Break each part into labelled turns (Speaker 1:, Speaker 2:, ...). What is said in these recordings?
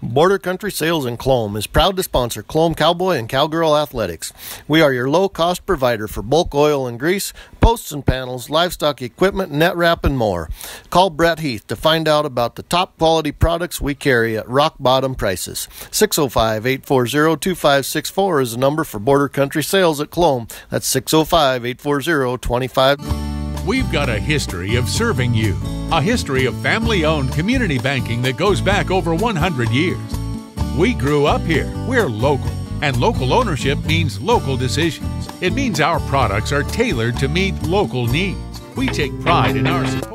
Speaker 1: Border Country Sales in Colome is proud to sponsor Colome Cowboy and Cowgirl Athletics. We are your low-cost provider for bulk oil and grease, posts and panels, livestock equipment, net wrap, and more. Call Brett Heath to find out about the top quality products we carry at rock-bottom prices. 605-840-2564 is the number for Border Country Sales at Colome. That's 605-840-2564.
Speaker 2: We've got a history of serving you, a history of family-owned community banking that goes back over 100 years. We grew up here, we're local, and local ownership means local decisions. It means our products are tailored to meet local needs. We take pride in our support.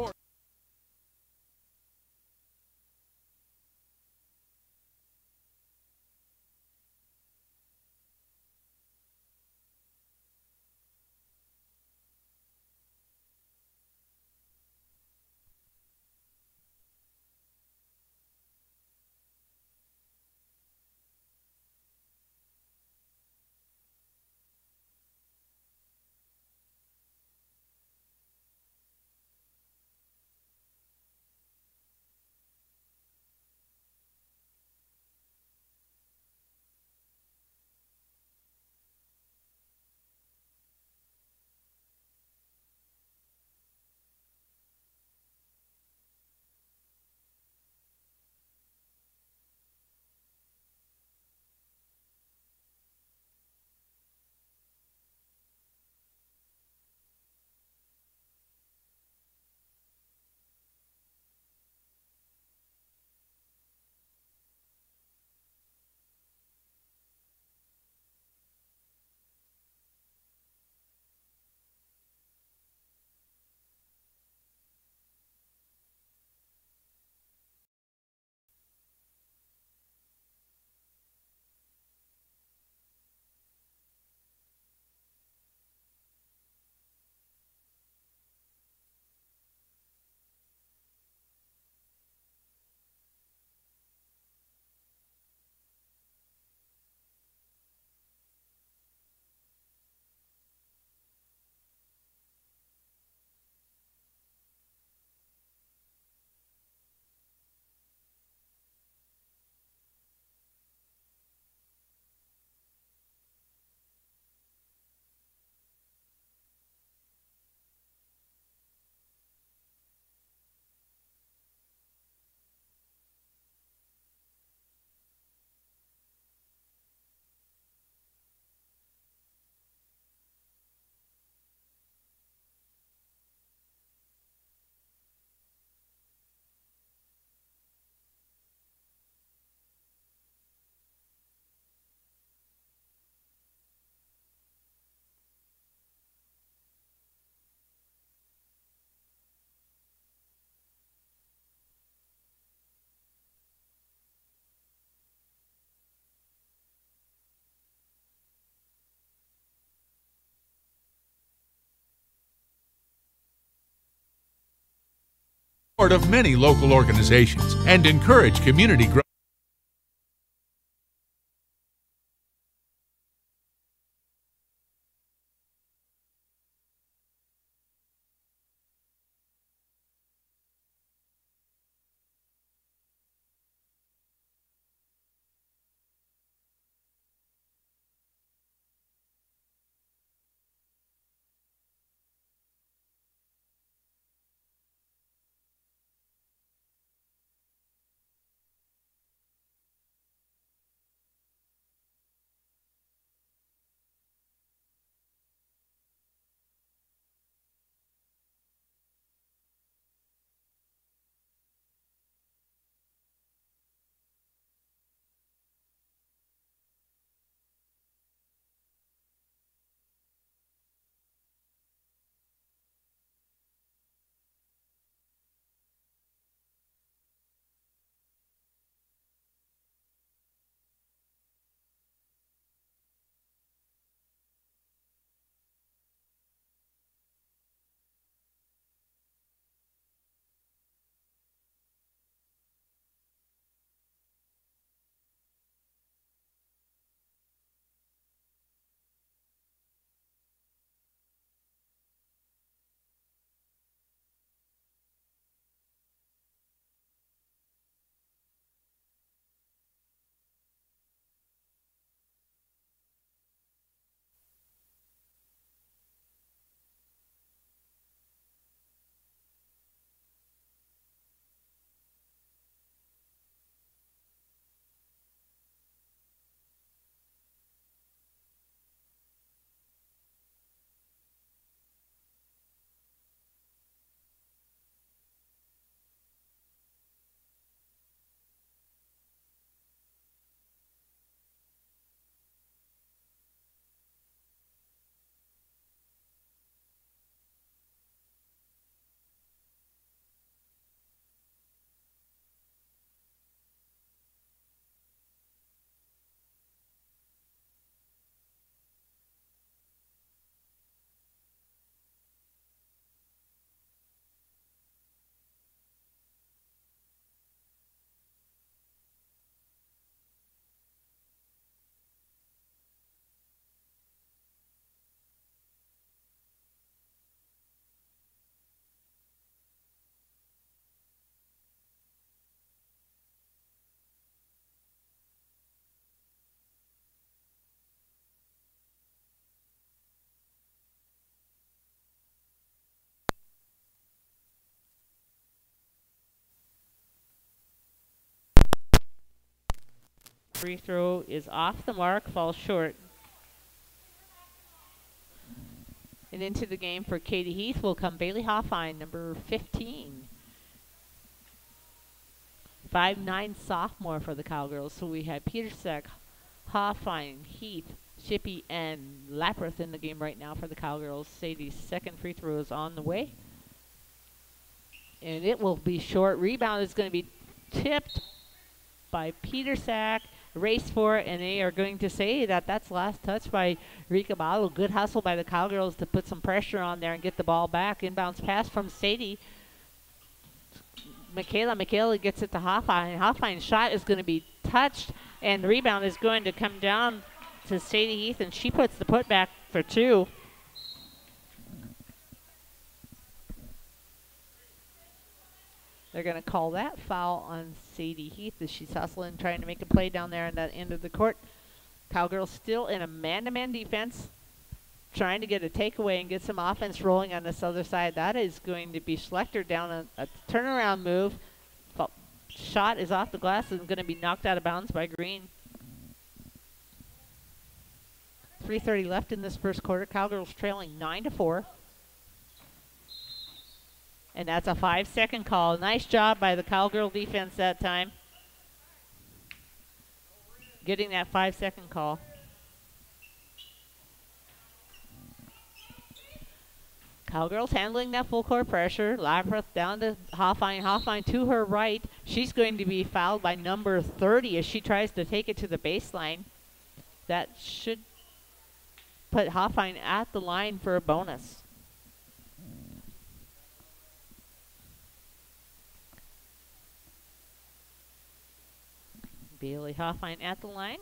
Speaker 2: Of many local organizations and encourage community growth.
Speaker 3: free throw is off the mark, falls short. And into the game for Katie Heath will come Bailey Hoffine, number 15. 5'9" sophomore for the Cowgirls. So we have Petersack, Hoffine, Heath, Shippey, and Lapreth in the game right now for the Cowgirls. Sadie's second free throw is on the way. And it will be short. Rebound is going to be tipped by Petersack. Race for it, and they are going to say that that's last touch by Eureka Bowdle. Good hustle by the Cowgirls to put some pressure on there and get the ball back. Inbounds pass from Sadie. Michaela gets it to Hoffine. Hoffine's shot is going to be touched, and the rebound is going to come down to Sadie Heath, and she puts the putback for 2. They're going to call that foul on Sadie Heath as she's hustling, trying to make a play down there in that end of the court. Cowgirls still in a man-to-man defense, trying to get a takeaway and get some offense rolling on this other side. That is going to be Schlechter down a turnaround move. Shot is off the glass and going to be knocked out of bounds by Green. 3:30 left in this first quarter. Cowgirls trailing 9-4. And that's a 5-second call. Nice job by the Cowgirl defense that time, getting that 5-second call. Cowgirls handling that full court pressure. Lapreth down to Hoffine. Hoffine to her right. She's going to be fouled by number 30 as she tries to take it to the baseline. That should put Hoffine at the line for a bonus. Bailey Hoffine at the line.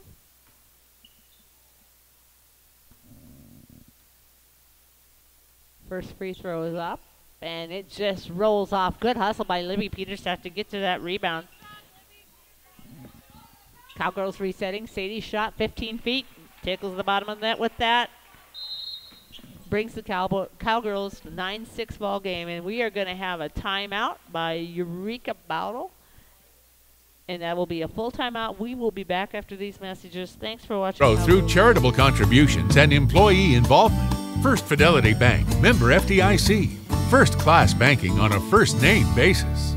Speaker 3: First free throw is up, and it just rolls off. Good hustle by Libby Petersack to get to that rebound. Cowgirls resetting. Sadie shot 15 feet. Tickles the bottom of the net with that. Brings the Cowgirls to 9-6 ball game, and we are going to have a timeout by Eureka Bowdle. And that will be a full timeout. We will be back after these messages. Thanks for watching.
Speaker 2: Through charitable contributions and employee involvement. First Fidelity Bank, member FDIC. First class banking on a first name basis.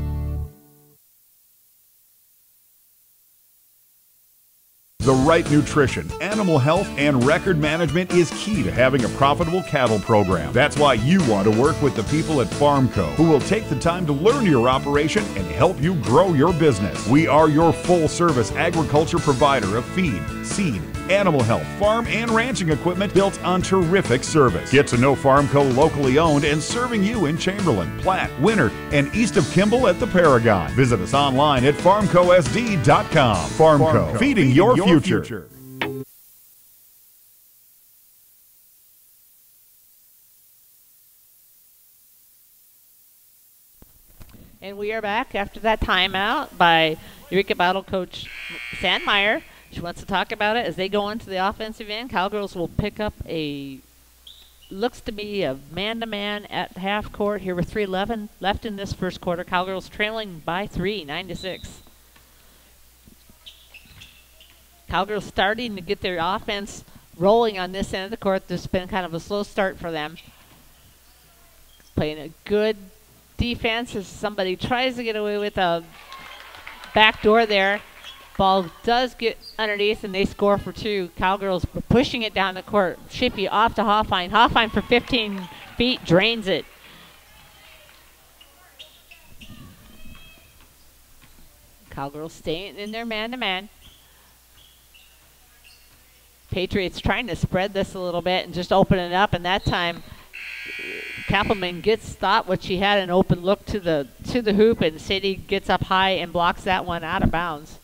Speaker 4: The right nutrition, animal health, and record management is key to having a profitable cattle program. That's why you want to work with the people at Farmco, who will take the time to learn your operation and help you grow your business. We are your full-service agriculture provider of feed, seed, animal health, farm, and ranching equipment built on terrific service. Get to know Farmco locally owned and serving you in Chamberlain, Platte, Winter, and east of Kimball at the Paragon. Visit us online at farmcosd.com. Farmco, feeding your future.
Speaker 3: And we are back after that timeout by Eureka Bowdle coach Sandmeyer. She wants to talk about it as they go into the offensive end. Cowgirls will pick up looks to be a man-to-man at half court here with 3:11 left in this first quarter. Cowgirls trailing by 3, 9-6. Cowgirls starting to get their offense rolling on this end of the court. This has been kind of a slow start for them. Playing a good defense as somebody tries to get away with a backdoor there. Ball does get underneath and they score for 2. Cowgirls pushing it down the court. Shippey off to Hoffine. Hoffine for 15 feet drains it. Cowgirls staying in their man-to-man. Patriots trying to spread this a little bit and just open it up, and that time Kappelman gets stopped, what she had an open look to the hoop, and Sadie gets up high and blocks that one out of bounds.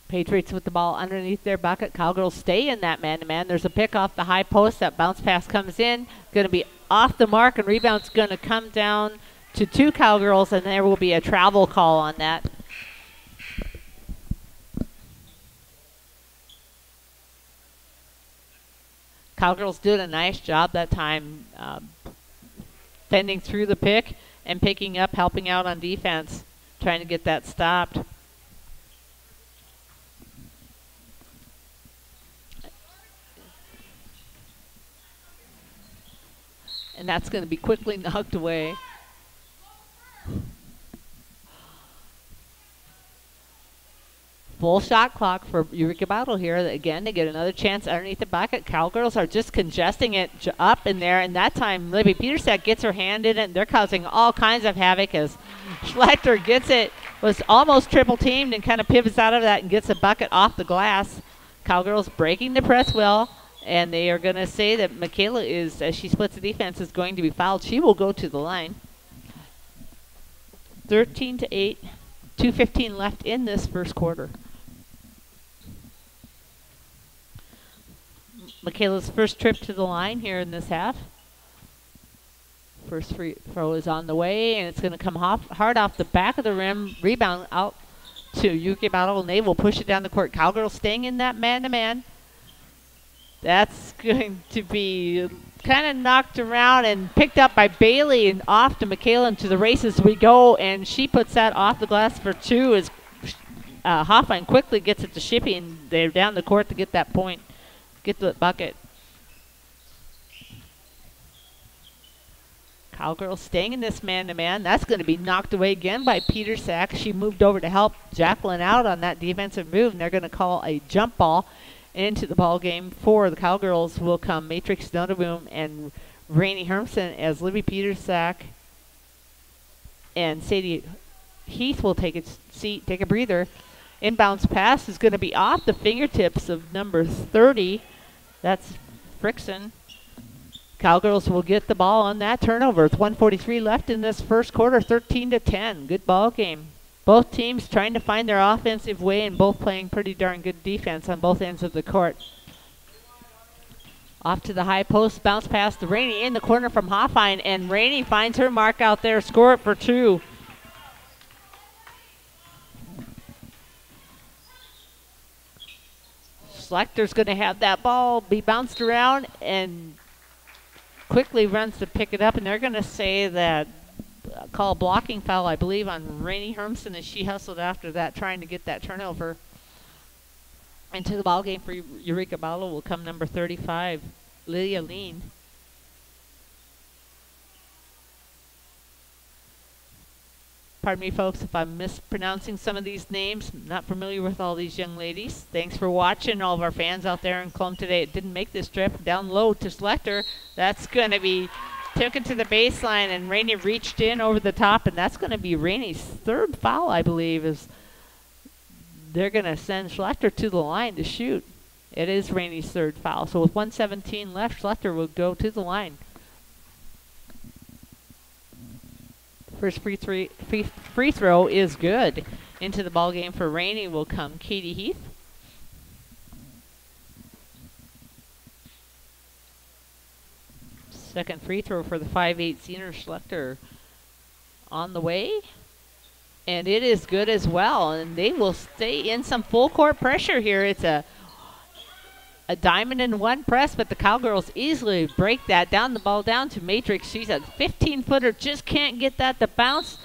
Speaker 3: Patriots with the ball underneath their bucket. Cowgirls stay in that man-to-man. There's a pick off the high post. That bounce pass comes in. Going to be off the mark, and rebound's going to come down to 2 Cowgirls, and there will be a travel call on that. Cowgirls did a nice job that time fending through the pick and picking up, helping out on defense, trying to get that stopped. and that's going to be quickly knocked away. Full shot clock for Eureka Bowdle here. Again, they get another chance underneath the bucket. Cowgirls are just congesting it up in there, and that time Libby Petersack gets her hand in it, and they're causing all kinds of havoc as Schlechter gets it, was almost triple teamed and kind of pivots out of that and gets a bucket off the glass. Cowgirls breaking the press well, and they are going to say that Michaela is, as she splits the defense, is going to be fouled. She will go to the line. 13-8, 2:15 left in this first quarter. Michaela's first trip to the line here in this half. First free throw is on the way, and it's going to come hard off the back of the rim. Rebound out to Eureka Bowdle, and they will push it down the court. Cowgirls staying in that man-to-man. That's going to be kind of knocked around and picked up by Bailey and off to Michaela, and to the races we go, and she puts that off the glass for two as Hoffman quickly gets it to Shippey, and they're down the court to get that point. Get the bucket. Cowgirls staying in this man-to-man. That's going to be knocked away again by Petersack. She moved over to help Jacqueline out on that defensive move, and they're going to call a jump ball into the ball game. For the Cowgirls will come Matrix Notaboom and Rainey Hermson, as Libby Petersack and Sadie Heath will take a seat, take a breather. Inbounds pass is going to be off the fingertips of number 30. That's Frickson. Cowgirls will get the ball on that turnover. With 1:43 left in this first quarter, 13-10. Good ball game. Both teams trying to find their offensive way and both playing pretty darn good defense on both ends of the court. Off to the high post, bounce pass to Rainey in the corner from Hoffine, and Rainey finds her mark out there. Score it for two. Slechter's going to have that ball be bounced around and quickly runs to pick it up, and they're going to say that call a blocking foul, I believe, on Rainey Hermson as she hustled after that, trying to get that turnover. Into the ball game for Eureka Bowdle will come number 35, Lydia Lean. Pardon me, folks, if I'm mispronouncing some of these names. I'm not familiar with all these young ladies. Thanks for watching, all of our fans out there in Colome today. It didn't make this trip. Down low to Schlechter. That's going to be taken to the baseline, and Rainey reached in over the top, and that's going to be Rainey's third foul, I believe, is they're going to send Schlechter to the line to shoot. It is Rainey's third foul. So with 1:17 left, Schlechter will go to the line. First free throw is good. Into the ball game for Rainey will come Katie Heath. Second free throw for the 5'8" senior Schlechter on the way. And it is good as well. And they will stay in some full court pressure here. It's a diamond in one press, but the Cowgirls easily break that. Down the ball down to Matrix. She's a 15-footer, just can't get that to bounce.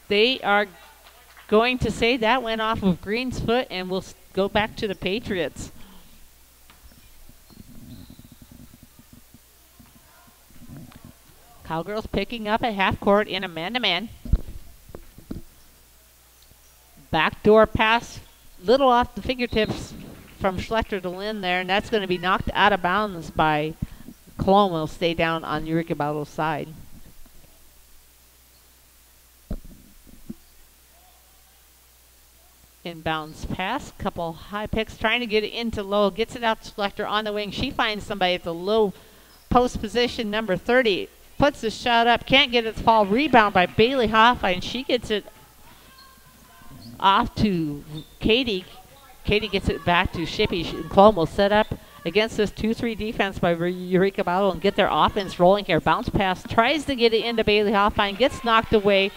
Speaker 3: They are going to say that went off of Green's foot, and we'll go back to the Patriots. Cowgirls picking up at half court in a man-to-man. Backdoor pass, little off the fingertips from Schlechter to Lynn there, and that's going to be knocked out of bounds by Colome. Will stay down on Eureka Bowdle's side. Inbounds pass, couple high picks, trying to get it into low, gets it out to Schlechter on the wing. She finds somebody at the low post position, number 30, puts the shot up, can't get it to fall, rebound by Bailey Hoffa, and she gets it off to Katie. Katie gets it back to Shippey. Colome will set up against this 2-3 defense by Eureka Bowdle and get their offense rolling here. Bounce pass, tries to get it into Bailey Hoffine, gets knocked away.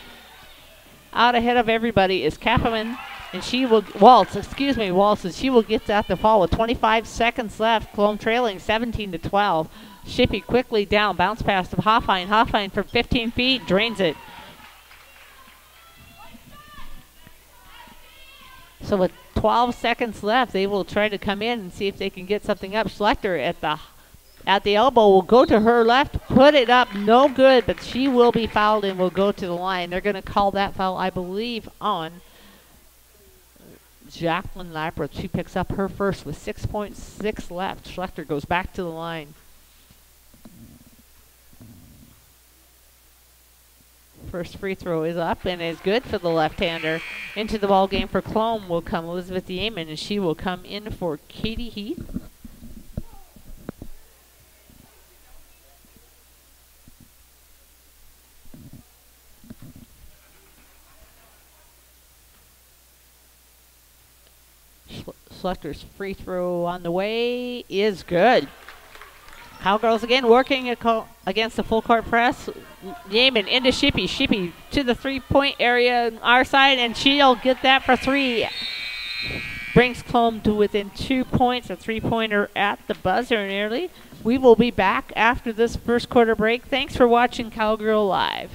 Speaker 3: Out ahead of everybody is Kappaman, and she will, Waltz, and she will get that to fall with 25 seconds left. Colome trailing 17-12. Shippey quickly down, bounce pass to Hoffine. Hoffine from 15 feet, drains it. So with 12 seconds left, they will try to come in and see if they can get something up. Schlechter at the elbow will go to her left, put it up, no good, but she will be fouled and will go to the line. They're going to call that foul, I believe, on Jacqueline Lappert. She picks up her first with 6.6 left. Schlechter goes back to the line. First free throw is up and is good for the left-hander. Into the ball game for Colome will come Elizabeth Yeaman, and she will come in for Katie Heath. Schlechter's free throw on the way is good. Cowgirls again working against the full court press. Yeaman into Shippey. Shippey to the three-point area on our side, and she'll get that for three. Brings Colome to within 2 points. A three-pointer at the buzzer nearly. We will be back after this first quarter break. Thanks for watching Cowgirl Live.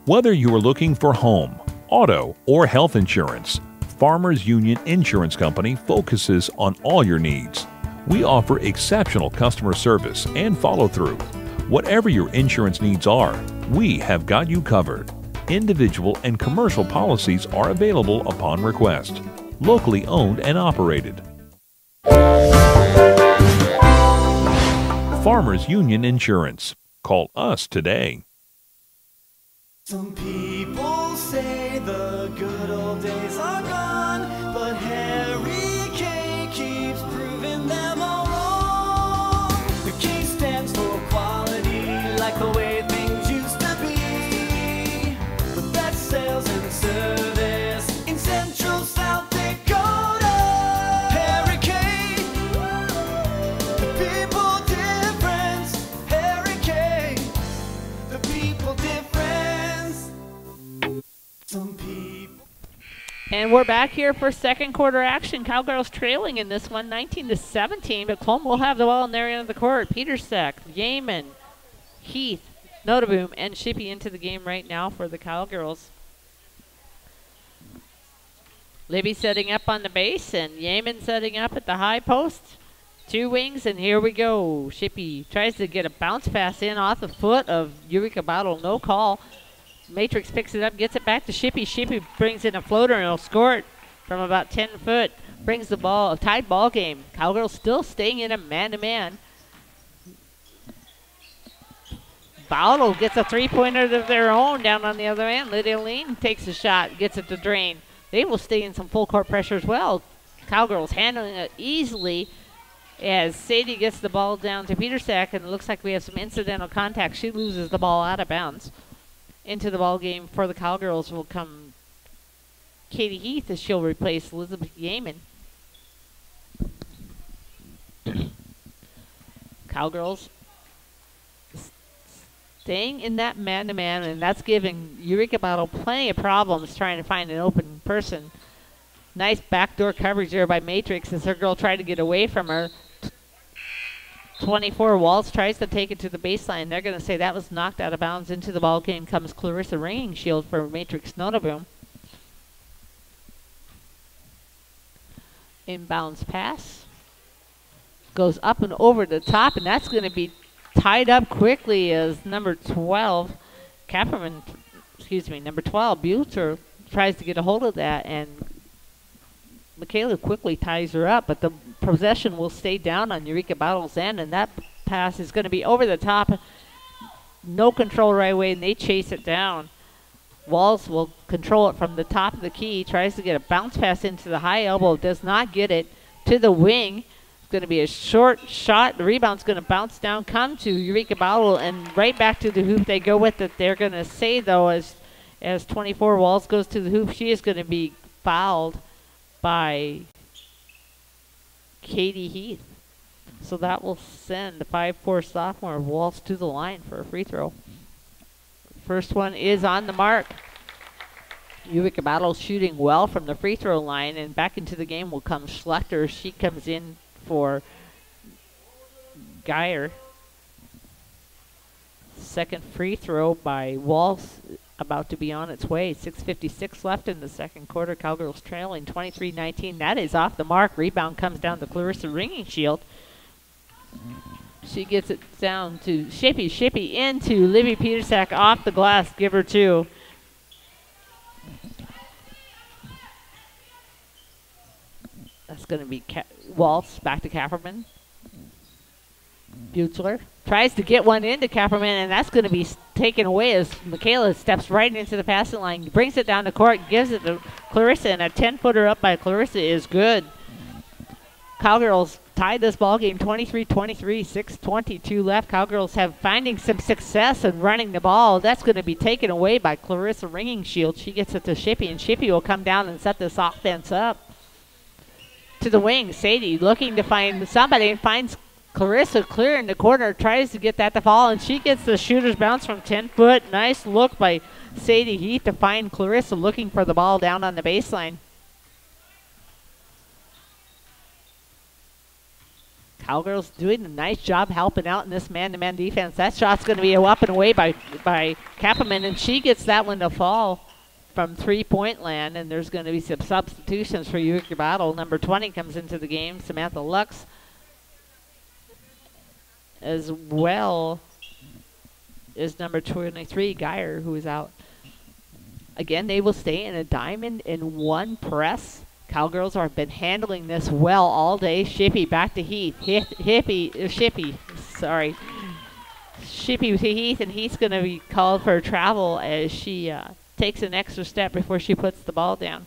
Speaker 5: Whether you are looking for home, auto, or health insurance, Farmers Union Insurance Company focuses on all your needs. We offer exceptional customer service and follow-through. Whatever your insurance needs are, we have got you covered. Individual and commercial policies are available upon request. Locally owned and operated. Farmers Union Insurance. Call us today.
Speaker 6: Some people say the good old days are gone, but Harry K keeps proving them all wrong. The K stands for quality, like the way things used to be. The best sales and service in Central South Dakota. Harry K, the people difference. Harry K, the people difference. Some people.
Speaker 3: And we're back here for second quarter action. Cowgirls trailing in this one, 19-17, but Colome will have the ball in their end of the court. Petersack, Yeaman, Heath, Notaboom, and Shippey into the game right now for the Cowgirls. Libby setting up on the base, and Yeaman setting up at the high post. Two wings, and here we go. Shippey tries to get a bounce pass in off the foot of Eureka Bowdle. No call. Matrix picks it up, gets it back to Shippey. Shippey brings in a floater, and he'll score it from about 10 foot. Brings the ball, a tied ball game. Cowgirls still staying in a man-to-man. Bowdle gets a three-pointer of their own down on the other end. Lydia Lean takes a shot, gets it to drain. They will stay in some full court pressure as well. Cowgirls handling it easily as Sadie gets the ball down to Petersack, and it looks like we have some incidental contact. She loses the ball out of bounds. Into the ball game for the Cowgirls will come Katie Heath, as she'll replace Elizabeth Yeaman. Cowgirls staying in that man-to-man, and that's giving Eureka Bowdle plenty of problems trying to find an open person. Nice backdoor coverage there by Matrix as her girl tried to get away from her. 24 Walls tries to take it to the baseline. They're going to say that was knocked out of bounds. Into the ball game comes Clarissa Ringing Shield for Matrix Notaboom. Inbounds pass. Goes up and over the top, and that's going to be tied up quickly as number 12, number 12, Buter tries to get a hold of that, and Michaela quickly ties her up, but the possession will stay down on Eureka Bowdle's end, and that pass is going to be over the top. No control right away, and they chase it down. Walls will control it from the top of the key, tries to get a bounce pass into the high elbow, does not get it to the wing. It's going to be a short shot. The rebound's going to bounce down, come to Eureka Bowdle, and right back to the hoop they go with it. They're going to say, though, as 24 Walls goes to the hoop, she is going to be fouled by Katie Heath. So that will send the 5'4" sophomore Walls to the line for a free throw. First one is on the mark. Eureka Bowdle shooting well from the free throw line, and back into the game will come Schlechter. She comes in for Geyer. Second free throw by Walls about to be on its way. 6:56 left in the second quarter. Cowgirls trailing 23-19. That is off the mark. Rebound comes down to Clarissa Ringing Shield. She gets it down to Shippy. Shippy into Libby Petersack off the glass. Give her 2. That's going to be Waltz back to Kapperman. Buchler tries to get one into Kapperman, and that's going to be taken away as Michaela steps right into the passing line, brings it down the court, gives it to Clarissa, and a 10-footer up by Clarissa is good. Cowgirls tied this ball game 23-23, 6:22 left. Cowgirls have finding some success in running the ball. That's going to be taken away by Clarissa Ringing Shield. She gets it to Shippy, and Shippy will come down and set this offense up. To the wing, Sadie looking to find somebody and finds Clarissa clear in the corner, tries to get that to fall, and she gets the shooter's bounce from 10 foot. Nice look by Sadie Heath to find Clarissa looking for the ball down on the baseline. Cowgirls doing a nice job helping out in this man-to-man defense. That shot's going to be up and away by Kapperman, and she gets that one to fall from three-point land, and there's going to be some substitutions for Eureka Bowdle. Number 20 comes into the game, Samantha Lux, as well as number 23, Geyer, who is out. Again, they will stay in a diamond in one press. Cowgirls have been handling this well all day. Shippy back to Heath. Shippy to Heath, and Heath's going to be called for travel as she takes an extra step before she puts the ball down.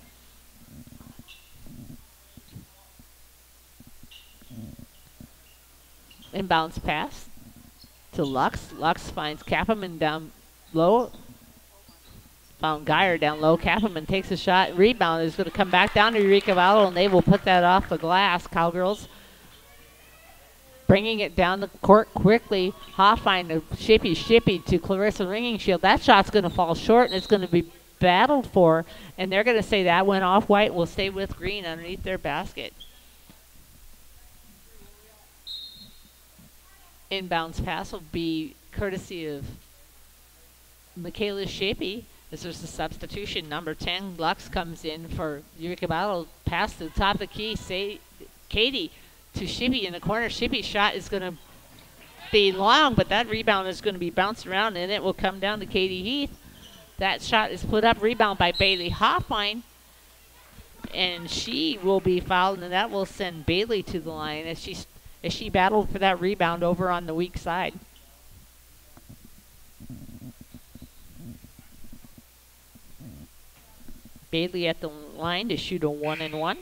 Speaker 3: Inbounds pass to Lux. Lux finds Kapperman down low. Found Geyer down low. Kapperman takes a shot. Rebound is going to come back down to Eureka Bowdle, and they will put that off the glass. Cowgirls bringing it down the court quickly. Hoffine to Shippy to Clarissa Ringing Shield. That shot's going to fall short, and it's going to be battled for, and they're going to say that went off white. Will stay with green underneath their basket. Inbounds pass will be courtesy of Michaela Shippy. This is a substitution. Number 10, Lux, comes in for Eureka Bowdle. Pass to the top of the key. Katie to Shippy in the corner. Shippy's shot is going to be long, but that rebound is going to be bounced around, and it will come down to Katie Heath. That shot is put up. Rebound by Bailey Hoffine, and she will be fouled, and that will send Bailey to the line as she battled for that rebound over on the weak side. Bailey at the line to shoot a 1-and-1.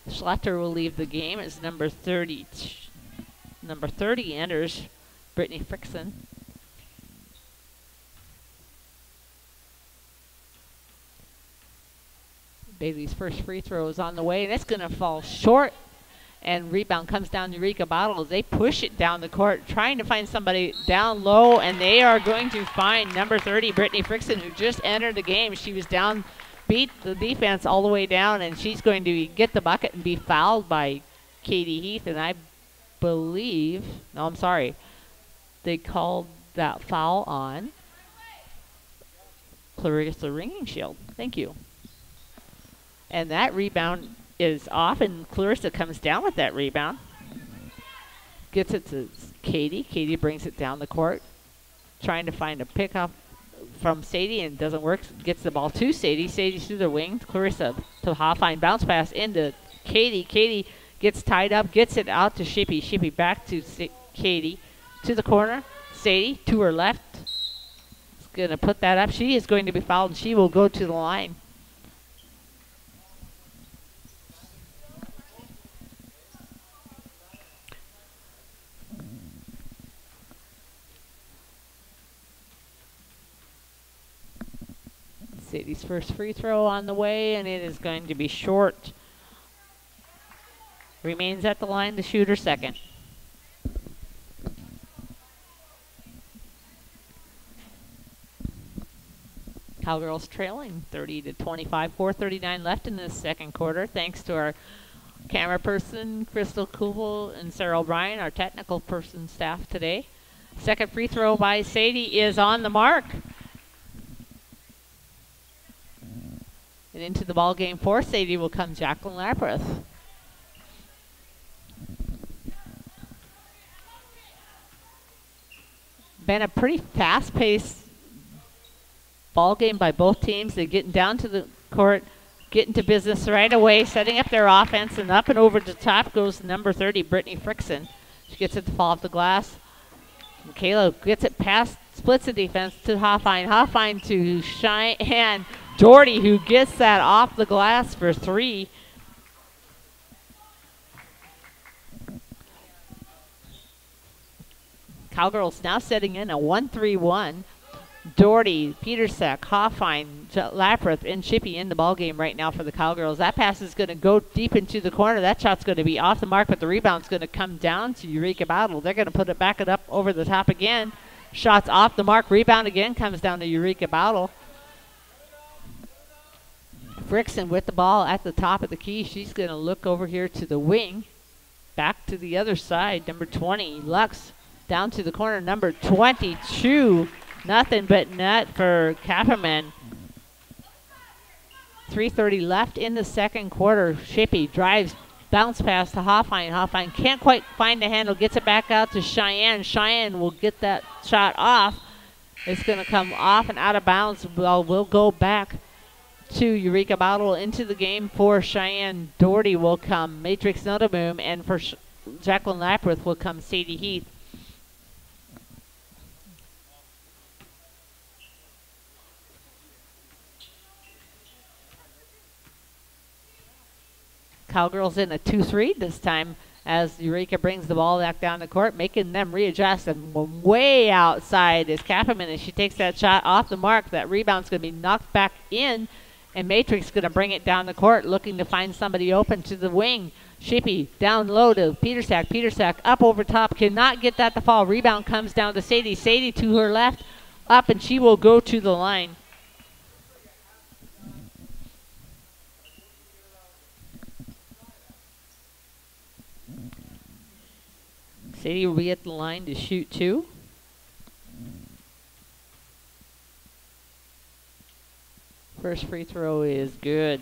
Speaker 3: Schlatter will leave the game as number 30 enters, Brittany Frickson. Bailey's first free throw is on the way, and it's going to fall short. And rebound comes down to Eureka Bowdle. They push it down the court, trying to find somebody down low, and they are going to find number 30, Brittany Frickson, who just entered the game. She was down, beat the defense all the way down, and she's going to get the bucket and be fouled by Katie Heath. And I believe, no, I'm sorry, they called that foul on Clarissa Ringing Shield. Thank you. And that rebound is off, and Clarissa comes down with that rebound. Gets it to Katie. Katie brings it down the court, trying to find a pickup from Sadie, and doesn't work. Gets the ball to Sadie. Sadie through the wing. Clarissa to Hoffine. Bounce pass into Katie. Katie gets tied up, gets it out to Shippy. Shippy back to Katie. To the corner. Sadie to her left. Is going to put that up. She is going to be fouled, and she will go to the line. Sadie's first free throw on the way, and it is going to be short. Remains at the line to shoot her second. Cowgirls trailing 30-25, 4:39 left in this second quarter. Thanks to our camera person, Crystal Kubel, and Sarah O'Brien, our technical person staff today. Second free throw by Sadie is on the mark. And into the ball game for Sadie will come Jacqueline Lapreth. been a pretty fast-paced ball game by both teams. They're getting down to the court, getting to business right away, setting up their offense, and up and over the top goes number 30, Brittany Frickson. She gets it to fall off the glass. Michaela gets it past, splits the defense to Hoffine. Hoffine to Cheyenne Doherty, who gets that off the glass for 3. Cowgirls now setting in a 1-3-1. Doherty, Petersack, Hoffine, Lapreth, and Shippey in the ball game right now for the Cowgirls. That pass is going to go deep into the corner. That shot's going to be off the mark, but the rebound's going to come down to Eureka Bowdle. They're going to put it back up over the top again. Shot's off the mark. Rebound again comes down to Eureka Bowdle. Frickson with the ball at the top of the key. She's going to look over here to the wing. Back to the other side. Number 20, Lux, down to the corner. Number 22, nothing but net for Kapperman. 3:30 left in the second quarter. Shippey drives, bounce pass to Hoffine. Hoffine can't quite find the handle, gets it back out to Cheyenne. Cheyenne will get that shot off. It's going to come off and out of bounds. Well, we'll go back to Eureka Bowdle into the game for Cheyenne. Doherty will come Matrix Notaboom, and for Jacqueline Lapreth will come Sadie Heath. Cowgirls in a 2-3 this time as Eureka brings the ball back down the court, making them readjust, and way outside is Kapperman as she takes that shot off the mark. That rebound's going to be knocked back in, and Matrix going to bring it down the court, looking to find somebody open to the wing. Shippey down low to Petersack. Petersack up over top, cannot get that to fall. Rebound comes down to Sadie. Sadie to her left, up, and she will go to the line. Sadie will be at the line to shoot 2. First free throw is good.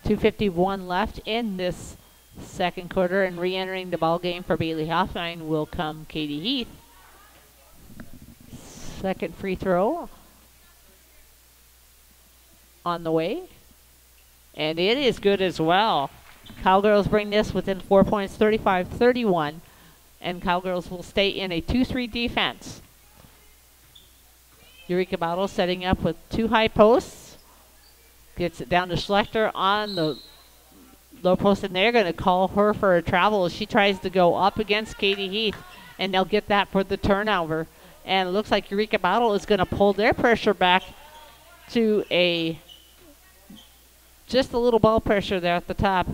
Speaker 3: 2:51 left in this second quarter, and re-entering the ball game for Bailey Hoffine will come Katie Heath. Second free throw on the way, and it is good as well. Cowgirls bring this within 4 points, 35-31, and Cowgirls will stay in a 2-3 defense. Eureka Bowdle setting up with 2 high posts. Gets it down to Schlechter on the low post, and they're going to call her for a travel as she tries to go up against Katie Heath, and they'll get that for the turnover. And it looks like Eureka Bowdle is going to pull their pressure back to just a little ball pressure there at the top.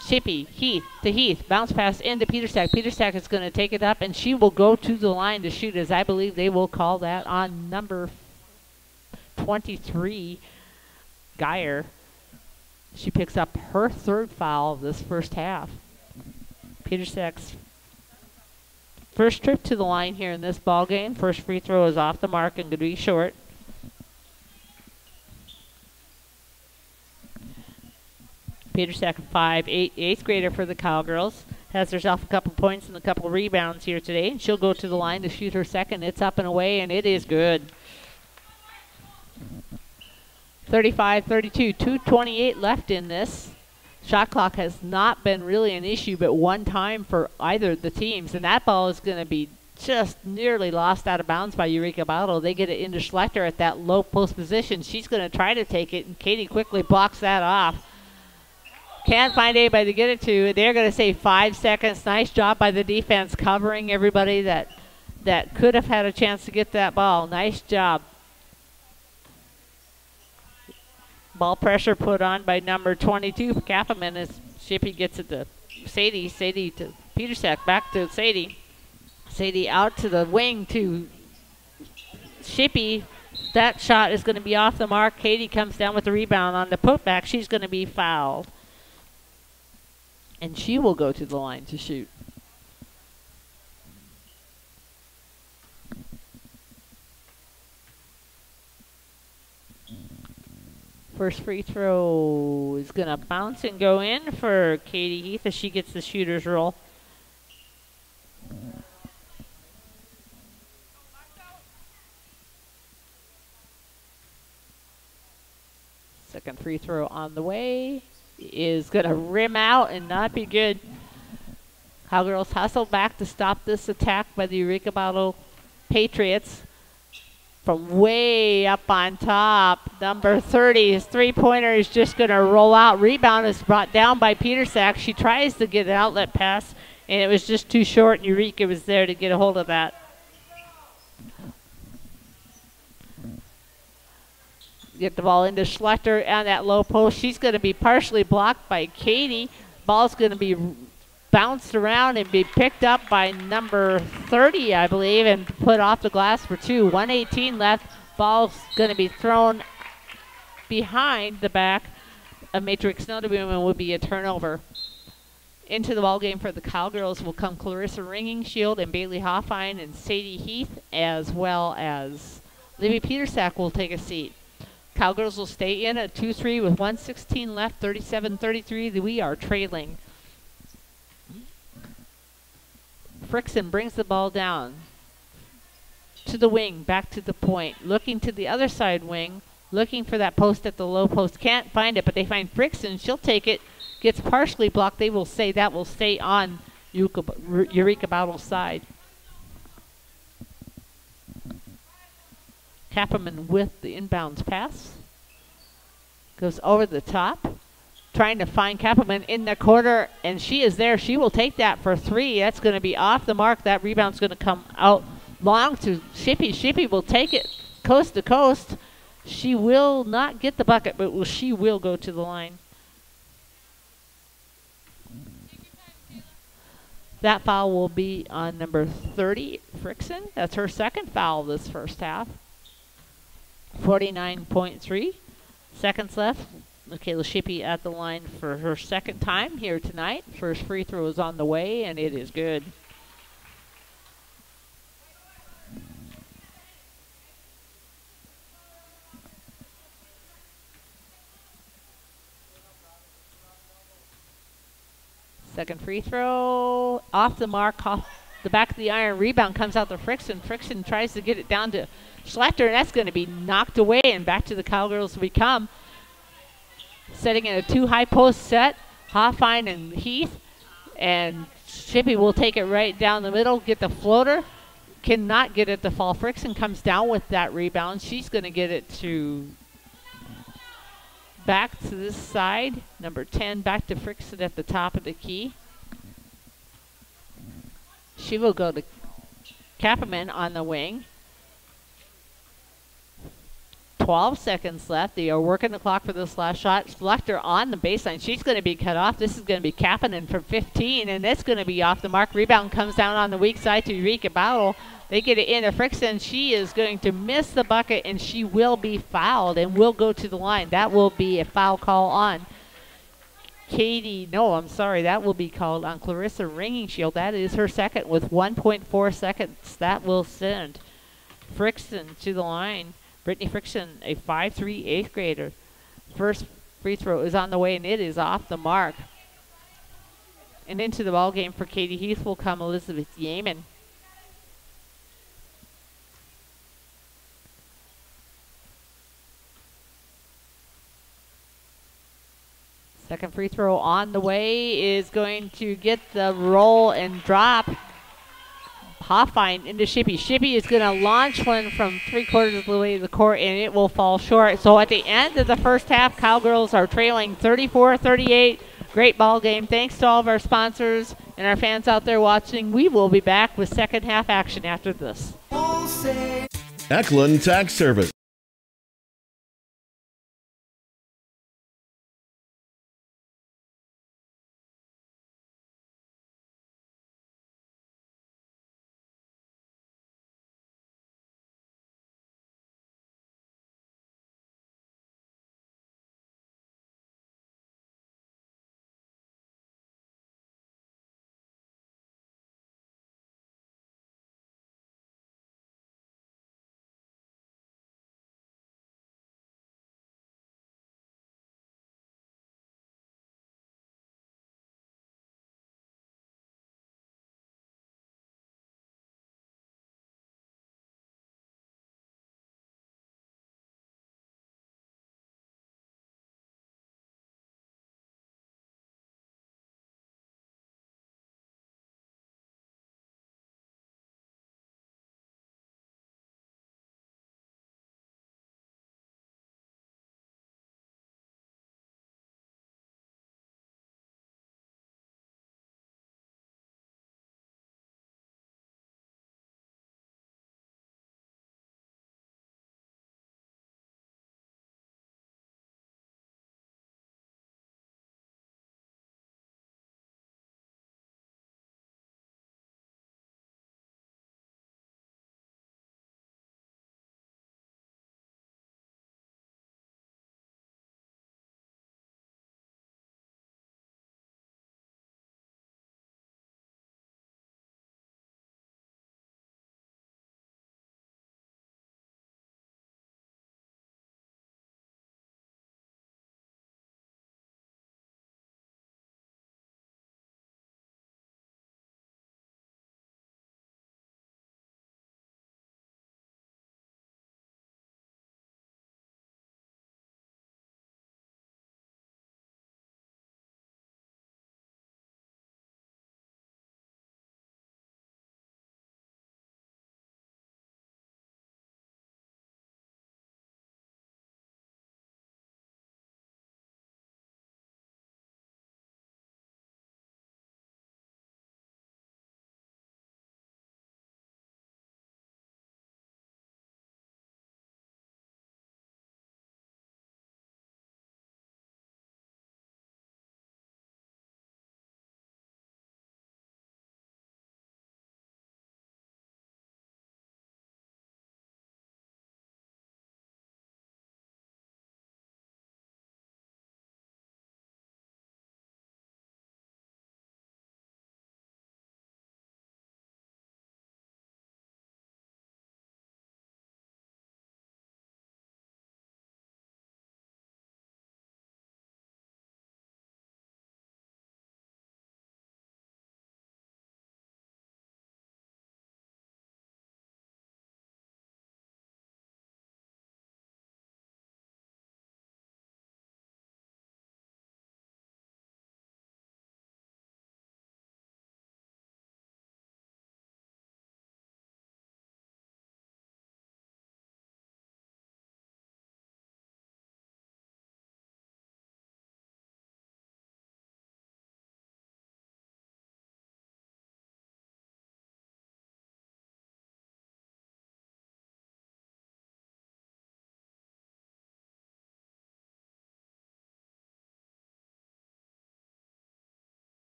Speaker 3: Shippey, Heath to Heath, bounce pass into Petersack. Petersack is going to take it up, and she will go to the line to shoot, as I believe they will call that on number 23, Geyer. She picks up her 3rd foul of this first half. Petersack's first trip to the line here in this ball game. First free throw is off the mark and going to be short. Petersack, 5'8", 8th grader for the Cowgirls, has herself a couple points and a couple rebounds here today, and she'll go to the line to shoot her second. It's up and away, and it is good. 35-32, 2:28 left in this. Shot clock has not been really an issue but one time for either of the teams, and that ball is going to be just nearly lost out of bounds by Eureka Bowdle. They get it into Schlechter at that low post position. She's going to try to take it, and Katie quickly blocks that off. Can't find anybody to get it to. They're going to say 5 seconds. Nice job by the defense covering everybody that could have had a chance to get that ball. Nice job. Ball pressure put on by number 22, Kapperman, as Shippey gets it to Sadie. Sadie to Petersack, back to Sadie. Sadie out to the wing to Shippey. That shot is going to be off the mark. Katie comes down with the rebound on the putback. She's going to be fouled, and she will go to the line to shoot. First free throw is going to bounce and go in for Katie Heath as she gets the shooter's roll. Second free throw on the way is going to rim out and not be good. Cowgirls hustle back to stop this attack by the Eureka Bowdle Patriots. From way up on top, number 30, his three-pointer is just going to roll out. Rebound is brought down by Petersack. She tries to get an outlet pass, and it was just too short. Eureka was there to get a hold of that. Get the ball into Schlechter on that low post. She's going to be partially blocked by Katie. Ball's going to be bounced around and be picked up by number 30, I believe, and put off the glass for two. 1:18 left. Ball's going to be thrown behind the back of Matrix Snowdeboom and will be a turnover. Into the ball game for the Cowgirls will come Clarissa Ringing-Shield and Bailey Hoffine and Sadie Heath, as well as Libby Petersack will take a seat. Cowgirls will stay in at 2-3 with 1:16 left, 37-33. We are trailing. Frickson brings the ball down to the wing, back to the point, looking to the other side wing, looking for that post at the low post. Can't find it, but they find Frickson. She'll take it. Gets partially blocked. They will say that will stay on Eureka Bowdle's side. Kapperman with the inbounds pass. Goes over the top. Trying to find Kapperman in the corner, and she is there. She will take that for three. That's going to be off the mark. That rebound's going to come out long to Shippy. Shippy will take it coast to coast. She will not get the bucket, but she will go to the line. That foul will be on number 30, Frickson. That's her second foul this first half. 49.3 seconds left. Michaela Shippy at the line for her second time here tonight. First free throw is on the way, and it is good. Second free throw off the mark, off the back of the iron. Rebound comes out to Frickson. Frickson tries to get it down to Schlechter, and that's going to be knocked away, and back to the Cowgirls we come. Setting in a two high post set, Hoffine and Heath, and Shippy will take it right down the middle, get the floater, cannot get it to fall. Frickson comes down with that rebound. She's going to get it to back to this side, number 10, back to Frickson at the top of the key. She will go to Kapperman on the wing. 12 seconds left. They are working the clock for this last shot. Schlechter on the baseline. She's going to be cut off. This is going to be Kapperman from 15, and that's going to be off the mark. Rebound comes down on the weak side to Eureka Bowdle. They get it into Frickson. She is going to miss the bucket, and she will be fouled and will go to the line. That will be a foul call on that will be called on Clarissa Ringing-Shield. That is her second with 1.4 seconds. That will send Frickson to the line. Brittany Frickson, a 5'3" 8th grader. First free throw is on the way, and it is off the mark. And into the ball game for Katie Heath will come Elizabeth Yeaman. Second free throw on the way is going to get the roll and drop. Hoffine into Shippy. Shippy is going to launch one from 3/4 of the way to the court, and it will fall short. So at the end of the first half, Cowgirls are trailing 34-38. Great ball game. Thanks to all of our sponsors and our fans out there watching. We will be back with second half action after this.
Speaker 7: Eklund Tax Service.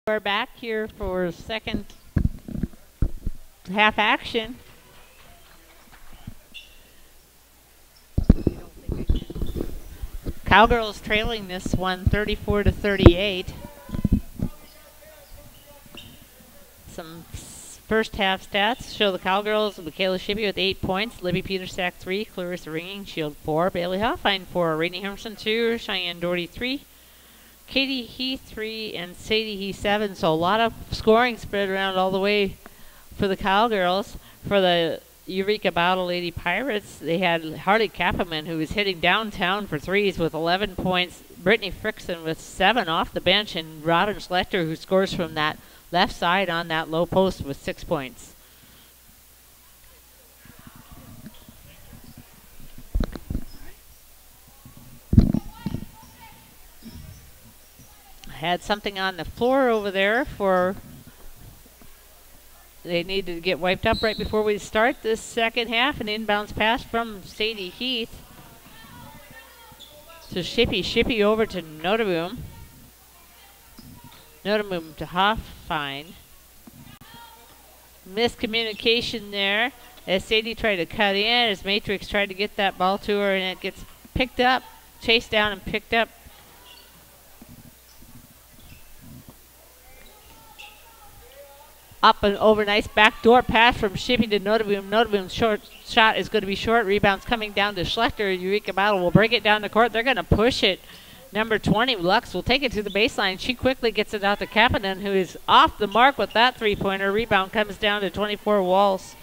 Speaker 3: We're back here for second half action. Cowgirls trailing this one 34-38. Some first half stats show the Cowgirls: Michaela Shippey with 8 points, Libby Petersack 3, Clarissa Ringing Shield 4, Bailey Hoffine 4, Rainey Hermson 2, Cheyenne Doherty 3, Katie Heath 3, and Sadie Heath 7. So a lot of scoring spread around all the way for the Cowgirls. For the Eureka Bowdle Lady Pirates, they had Harley Kappeman, who was hitting downtown for threes with 11 points, Brittany Frickson with 7 off the bench, and Robin Schlechter, who scores from that left side on that low post with 6 points. Had something on the floor over there for they needed to get wiped up right before we start this second half. An inbounds pass from Sadie Heath to Shippey. Shippey over to Notaboom. Notaboom to Hoffine. Miscommunication there as Sadie tried to cut in, as Matrix tried to get that ball to her, and it gets picked up, chased down and picked up. Up and over, nice backdoor pass from Shippey to Notaboom. Notaboom's short shot is going to be short. Rebounds coming down to Schlechter. Eureka Bowdle will bring it down the court. They're going to push it. Number 20, Lux, will take it to the baseline. She quickly gets it out to Kapanen, who is off the mark with that three-pointer. Rebound comes down to 24, Walls.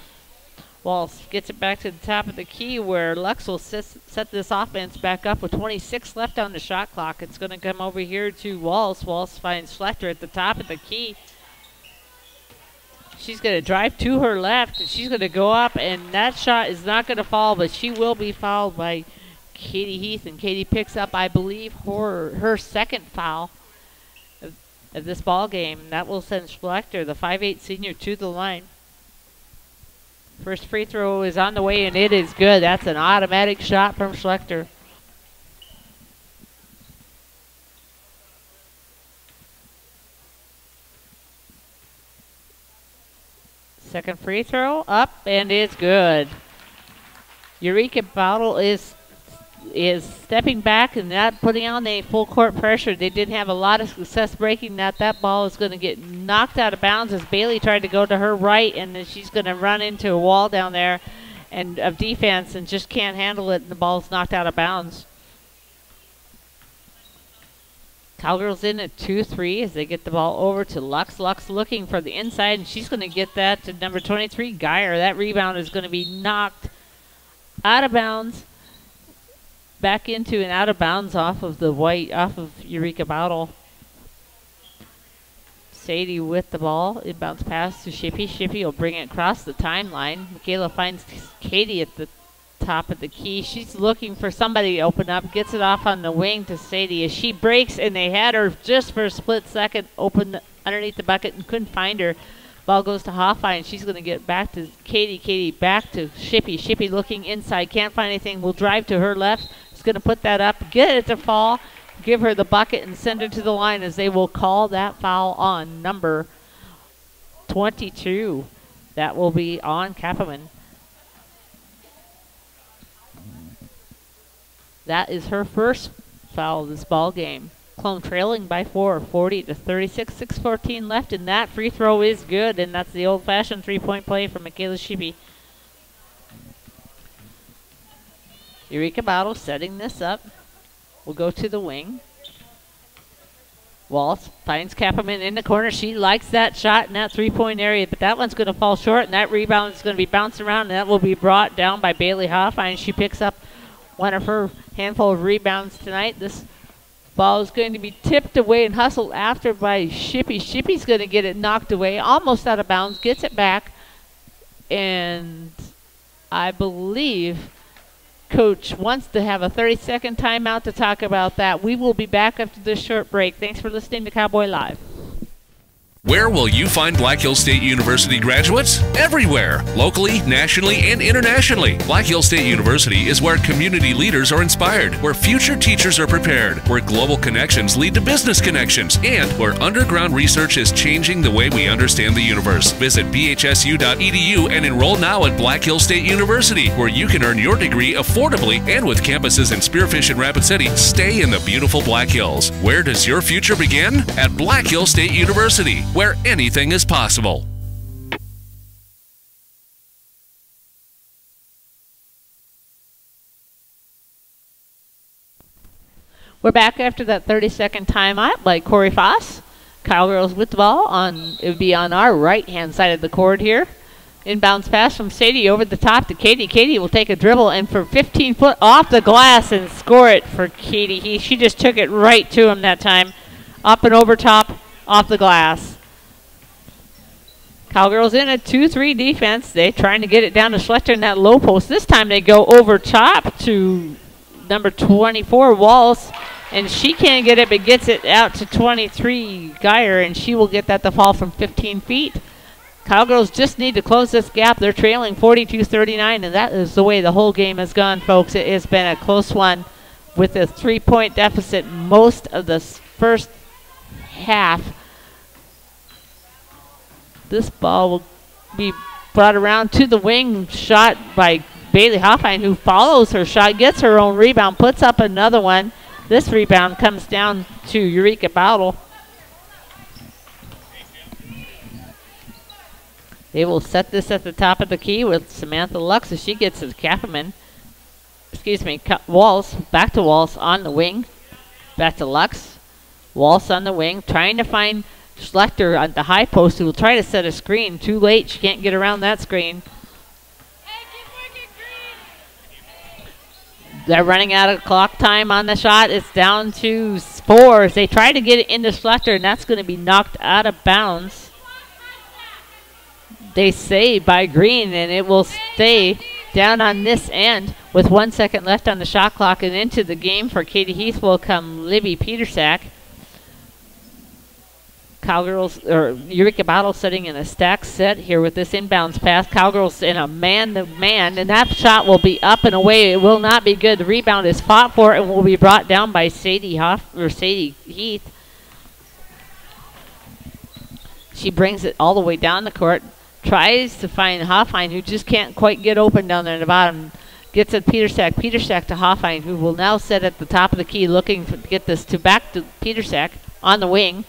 Speaker 3: Walls gets it back to the top of the key, where Lux will set this offense back up with 26 left on the shot clock. It's going to come over here to Walls. Walls finds Schlechter at the top of the key. She's going to drive to her left, and she's going to go up, and that shot is not going to fall, but she will be fouled by Katie Heath, and Katie picks up, I believe, her second foul of this ball game. That will send Schlechter, the 5'8" senior, to the line. First free throw is on the way, and it is good. That's an automatic shot from Schlechter. Second free throw up, and it's good. Eureka Bowdle is stepping back and not putting on a full court pressure. They didn't have a lot of success breaking that. That ball is going to get knocked out of bounds as Bailey tried to go to her right, and then she's going to run into a wall down there and of defense and just can't handle it, and the ball's knocked out of bounds. Cowgirls in at 2-3 as they get the ball over to Lux. Lux looking for the inside, and she's going to get that to number 23, Geyer. That rebound is going to be knocked out of bounds, back into and out of bounds off of Eureka Bowdle. Sadie with the ball. Inbounds pass to Shippey. Shippey will bring it across the timeline. Michaela finds Katie at the top of the key. She's looking for somebody to open up. Gets it off on the wing to Sadie as she breaks, and they had her just for a split second open underneath the bucket and couldn't find her. Ball goes to Hoffine. She's going to get back to Katie. Katie back to Shippey. Shippey looking inside. Can't find anything. Will drive to her left. Is going to put that up. Get it to fall. Give her the bucket and send her to the line as they will call that foul on number 22. That will be on Kappeman. That is her first foul of this ball game. Colome trailing by 4, 40-36, 6:14 left, and that free throw is good, and that's the old-fashioned three-point play from Michaela Shippey. Eureka Bowdle setting this up. We'll go to the wing. Walls finds Kappeman in the corner. She likes that shot in that three-point area, but that one's going to fall short, and that rebound is going to be bounced around, and that will be brought down by Bailey Hoffine. She picks up one of her handful of rebounds tonight. This ball is going to be tipped away and hustled after by Shippey. Shippey's going to get it knocked away, almost out of bounds, gets it back, and I believe Coach wants to have a 30-second timeout to talk about that. We will be back after this short break. Thanks for listening to Cowboy Live.
Speaker 7: Where will you find Black Hills State University graduates? Everywhere, locally, nationally, and internationally. Black Hills State University is where community leaders are inspired, where future teachers are prepared, where global connections lead to business connections, and where underground research is changing the way we understand the universe. Visit bhsu.edu and enroll now at Black Hills State University, where you can earn your degree affordably and with campuses in Spearfish and Rapid City. Stay in the beautiful Black Hills. Where does your future begin? At Black Hills State University, where anything is possible.
Speaker 3: We're back after that 30-second timeout by Corey Foss. Cowgirls with the ball on, it would be on our right-hand side of the court here. Inbounds pass from Sadie over the top to Katie. Katie will take a dribble and for 15 foot off the glass and score it for Katie. She just took it right to him that time. Up and over top, off the glass. Cowgirls in a 2-3 defense. They're trying to get it down to Schlechter in that low post. This time they go over top to number 24, Walls. And she can't get it, but gets it out to 23, Geyer, and she will get that to fall from 15 feet. Cowgirls just need to close this gap. They're trailing 42-39, and that is the way the whole game has gone, folks. It has been a close one with a 3-point deficit most of the first half. This ball will be brought around to the wing, shot by Bailey Hoffine, who follows her shot, gets her own rebound, puts up another one. This rebound comes down to Eureka Bowdle. They will set this at the top of the key with Samantha Lux as she gets to Kapperman. Walls, back to Walls on the wing. Back to Lux. Walls on the wing, trying to find Schlechter on the high post, who will try to set a screen. Too late, she can't get around that screen. They're running out of clock time on the shot. It's down to 4 as they try to get it into Schlechter, and that's going to be knocked out of bounds. They say by Green, and it will stay down on this end with 1 second left on the shot clock, and into the game for Katie Heath will come Libby Petersack. Cowgirls, or Eureka Bowdle sitting in a stack set here with this inbounds pass. Cowgirls in a man-to-man, and that shot will be up and away. It will not be good. The rebound is fought for and will be brought down by Sadie Heath. She brings it all the way down the court, tries to find Hoffine, who just can't quite get open down there in the bottom. Gets it Petersack to Hoffine, who will now sit at the top of the key looking to get this back to Petersack on the wing.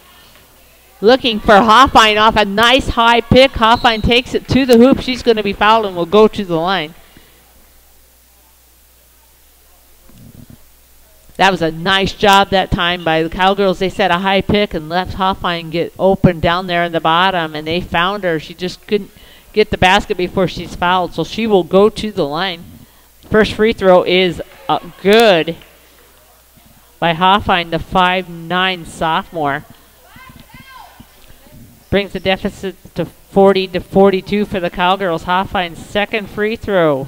Speaker 3: Looking for Hoffine off a nice high pick. Hoffine takes it to the hoop. She's going to be fouled and will go to the line. That was a nice job that time by the Cowgirls. They set a high pick and left Hoffine get open down there in the bottom, and they found her. She just couldn't get the basket before she's fouled, so she will go to the line. First free throw is good by Hoffine, the 5'9" sophomore. Brings the deficit to 40-42 for the Cowgirls. Hoffine's second free throw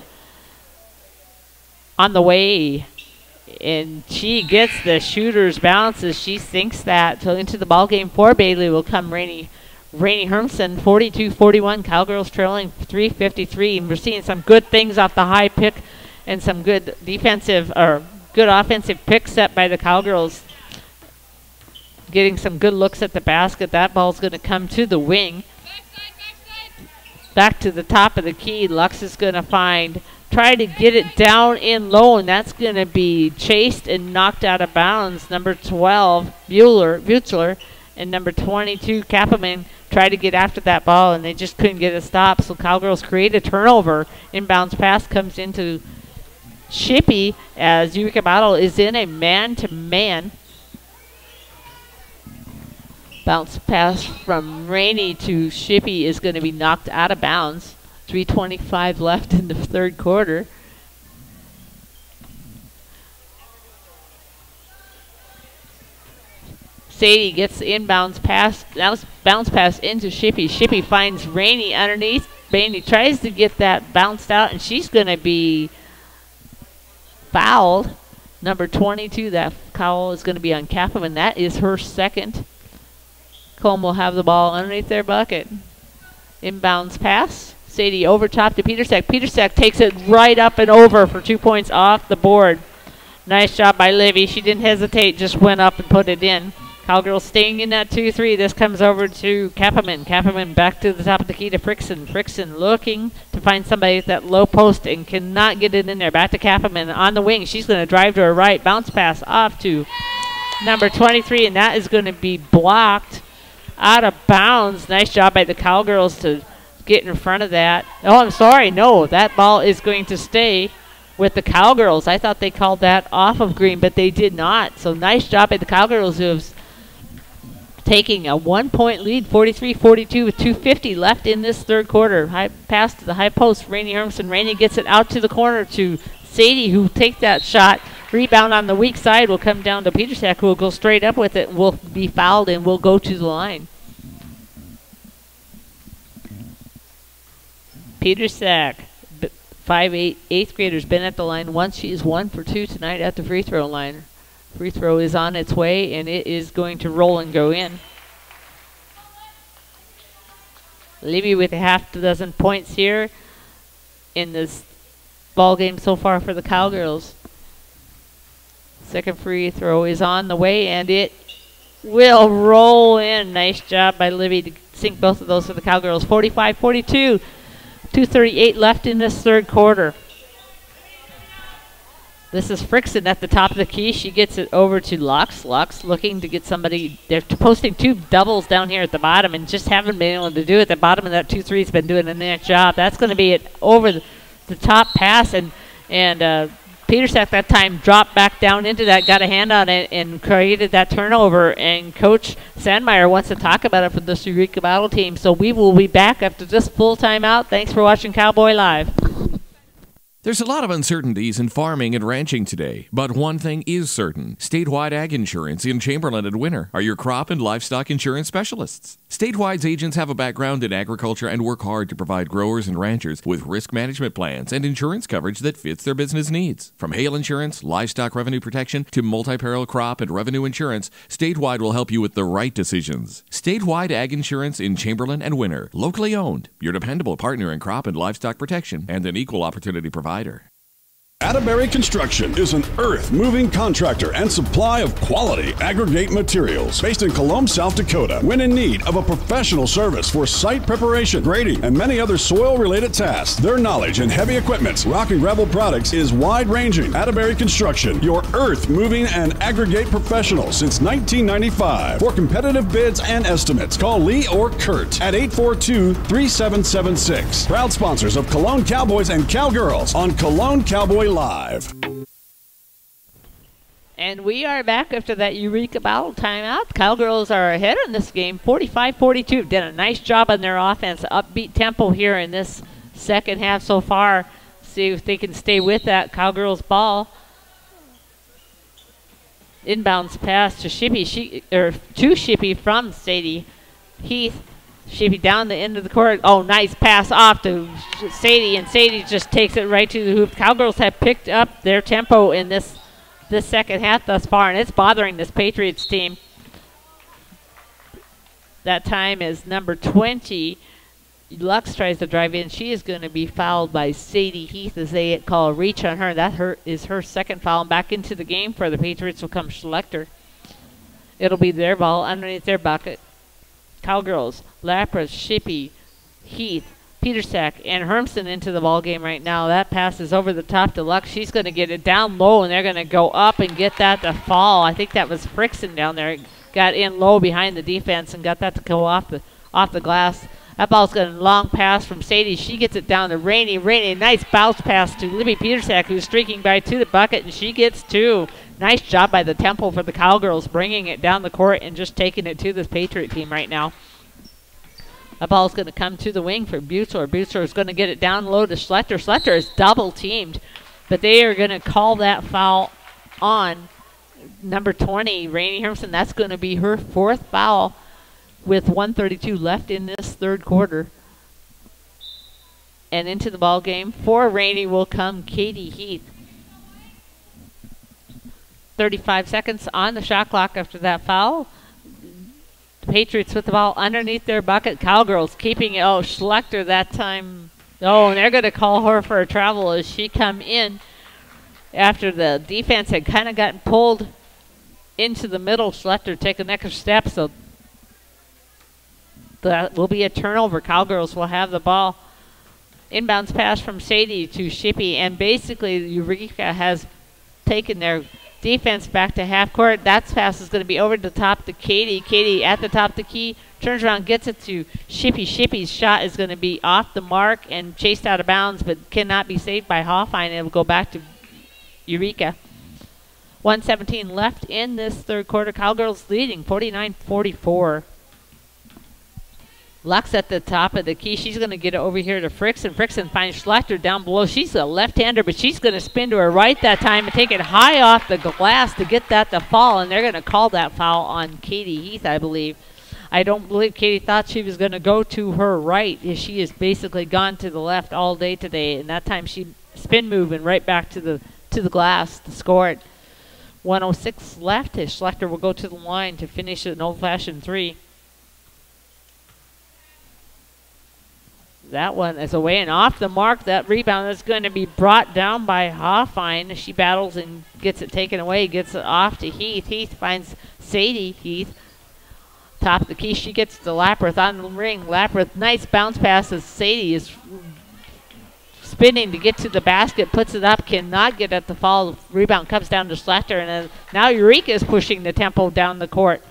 Speaker 3: on the way. And she gets the shooter's bounce as she sinks that. So into the ballgame for Bailey will come Rainey Hermson, 42-41. Cowgirls trailing 3:53. And we're seeing some good things off the high pick and some good defensive or good offensive pick set by the Cowgirls. Getting some good looks at the basket. That ball's going to come to the wing. Back to the top of the key. Lux is going to try to get it down in low, and that's going to be chased and knocked out of bounds. Number 12, Buechler, and number 22, Kapperman, tried to get after that ball, and they just couldn't get a stop. So Cowgirls create a turnover. Inbounds pass comes into Shippey as Eureka Bowdle is in a man-to-man. Bounce pass from Rainey to Shippey is going to be knocked out of bounds. 3:25 left in the third quarter. Sadie gets the inbounds pass. Now bounce pass into Shippey. Shippey finds Rainey underneath. Rainey tries to get that bounced out, and she's going to be fouled. Number 22, that foul is going to be on Kapperman. That is her second. Colome will have the ball underneath their bucket. Inbounds pass. Sadie over top to Petersack. Petersack takes it right up and over for 2 points off the board. Nice job by Livy. She didn't hesitate, just went up and put it in. Cowgirls staying in that 2-3. This comes over to Kappaman. Kappaman back to the top of the key to Frickson. Frickson looking to find somebody at that low post and cannot get it in there. Back to Kappaman on the wing. She's going to drive to her right. Bounce pass off to number 23, and that is going to be blocked out of bounds. Nice job by the Cowgirls to get in front of that. Oh, I'm sorry. No, that ball is going to stay with the Cowgirls. I thought they called that off of Green, but they did not. So nice job by the Cowgirls, who have taking a 1-point lead, 43-42 with 2:50 left in this third quarter. High pass to the high post. Rainey Hermson. Rainey gets it out to the corner to Sadie, who takes that shot. Rebound on the weak side will come down to Petersack, who will go straight up with it, will be fouled, and will go to the line. Petersack, 5'8", 8th grader's been at the line once. She is 1 for 2 tonight at the free throw line. Free throw is on its way, and it is going to roll and go in. Libby with a half dozen points here in this ball game so far for the Cowgirls. Second free throw is on the way, and it will roll in. Nice job by Libby to sink both of those for the Cowgirls. 45-42, 2:38 left in this third quarter. This is Frickson at the top of the key. She gets it over to Lux. Lux looking to get somebody. They're posting two doubles down here at the bottom and just haven't been able to do it. The bottom of that 2-3 has been doing a nice job. That's going to be it over the top pass. And Petersack that time dropped back down into that, got a hand on it, and created that turnover. And Coach Sandmeyer wants to talk about it for this Eureka Bowdle team. So we will be back after this full timeout. Thanks for watching Cowboy Live.
Speaker 8: There's a lot of uncertainties in farming and ranching today, but one thing is certain. Statewide Ag Insurance in Chamberlain and Winter are your crop and livestock insurance specialists. Statewide's agents have a background in agriculture and work hard to provide growers and ranchers with risk management plans and insurance coverage that fits their business needs. From hail insurance, livestock revenue protection, to multi-peril crop and revenue insurance, Statewide will help you with the right decisions. Statewide Ag Insurance in Chamberlain and Winter, locally owned, your dependable partner in crop and livestock protection, and an equal opportunity provider.
Speaker 9: Atterbury Construction is an earth-moving contractor and supply of quality aggregate materials based in Colome, South Dakota. When in need of a professional service for site preparation, grading, and many other soil-related tasks, their knowledge in heavy equipment, rock and gravel products is wide-ranging. Atterbury Construction, your earth-moving and aggregate professional since 1995. For competitive bids and estimates, call Lee or Kurt at 842-3776. Proud sponsors of Cologne Cowboys and Cowgirls on Cologne Cowboy Live.
Speaker 3: And we are back after that Eureka Bowdle timeout. Cowgirls are ahead in this game, 45-42. Did a nice job on their offense. Upbeat tempo here in this second half so far. See if they can stay with that Cowgirls ball. Inbounds pass to Shippy, to Shippy from Sadie Heath. Shippy down the end of the court. Oh, nice pass off to Sadie, and Sadie just takes it right to the hoop. Cowgirls have picked up their tempo in this second half thus far, and it's bothering this Patriots team. That time is number 20. Lux tries to drive in. She is going to be fouled by Sadie Heath as they call a reach on her. That is her second foul. Back into the game for the Patriots will come Schlechter. It'll be their ball underneath their bucket. Cowgirls, Lapras, Shippy, Heath, Petersack, and Hermson into the ball game right now. That pass is over the top to Lux. She's going to get it down low, and they're going to go up and get that to fall. I think that was Frickson down there. Got in low behind the defense and got that to go off the glass. That ball's got a long pass from Sadie. She gets it down to Rainey. Rainey, nice bounce pass to Libby Petersack, who's streaking by to the bucket, and she gets two. Nice job by the tempo for the Cowgirls, bringing it down the court and just taking it to this Patriot team right now. That ball's going to come to the wing for Butzler. Butzler is going to get it down low to Schlechter. Schlechter is double teamed, but they are going to call that foul on number 20, Rainey Hermson. That's going to be her fourth foul with 1:32 left in this third quarter. And into the ball game for Rainey will come Katie Heath. 35 seconds on the shot clock after that foul. Patriots with the ball underneath their bucket. Cowgirls keeping it. Oh, Schlechter that time. Oh, and they're going to call her for a travel as she come in after the defense had kind of gotten pulled into the middle. Schlechter take an extra step, so that will be a turnover. Cowgirls will have the ball. Inbounds pass from Sadie to Shippey, and basically Eureka has taken their defense back to half court. That pass is going to be over the top to Katie. Katie at the top of the key, turns around, gets it to Shippey. Shippey's shot is going to be off the mark and chased out of bounds, but cannot be saved by Hoffine. It will go back to Eureka. 1:17 left in this third quarter. Cowgirls leading 49-44. Lux at the top of the key. She's going to get it over here to Frickson. Frickson finds Schlechter down below. She's a left-hander, but she's going to spin to her right that time and take it high off the glass to get that to fall, and they're going to call that foul on Katie Heath, I believe. I don't believe Katie thought she was going to go to her right. She has basically gone to the left all day today, and that time she spin moving right back to the glass to score it. 1:06 left as Schlechter will go to the line to finish an old-fashioned three. That one is away and off the mark. That rebound is going to be brought down by Hoffine. She battles and gets it taken away, gets it off to Heath. Heath finds Sadie Heath. Top of the key, she gets to Lapreth on the ring. Lapreth, nice bounce pass as Sadie is spinning to get to the basket, puts it up, cannot get at the fall. Rebound comes down to Schlechter, and now Eureka is pushing the tempo down the court.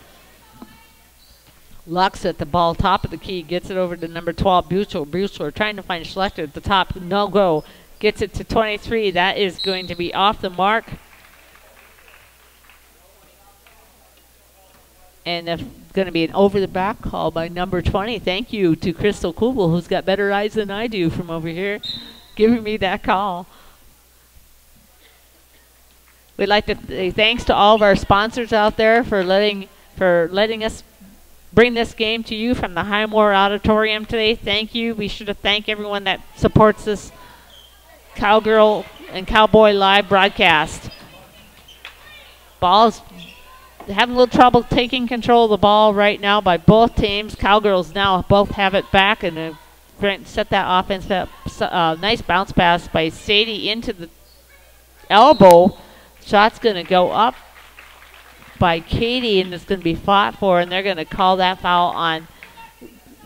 Speaker 3: Lux at the ball, top of the key, gets it over to number 12, Buchler. Buchler trying to find Schlechter at the top, no go. Gets it to 23, that is going to be off the mark. And it's going to be an over-the-back call by number 20. Thank you to Crystal Kubel, who's got better eyes than I do from over here, giving me that call. We'd like to say thanks to all of our sponsors out there for letting us bring this game to you from the Highmore Auditorium today. Thank you. Be sure to thank everyone that supports this Cowgirl and Cowboy live broadcast. Ball's having a little trouble taking control of the ball right now by both teams. Cowgirls now both have it back and set that offense up. Nice bounce pass by Sadie into the elbow. Shot's going to go up by Katie, and it's going to be fought for, and they're going to call that foul on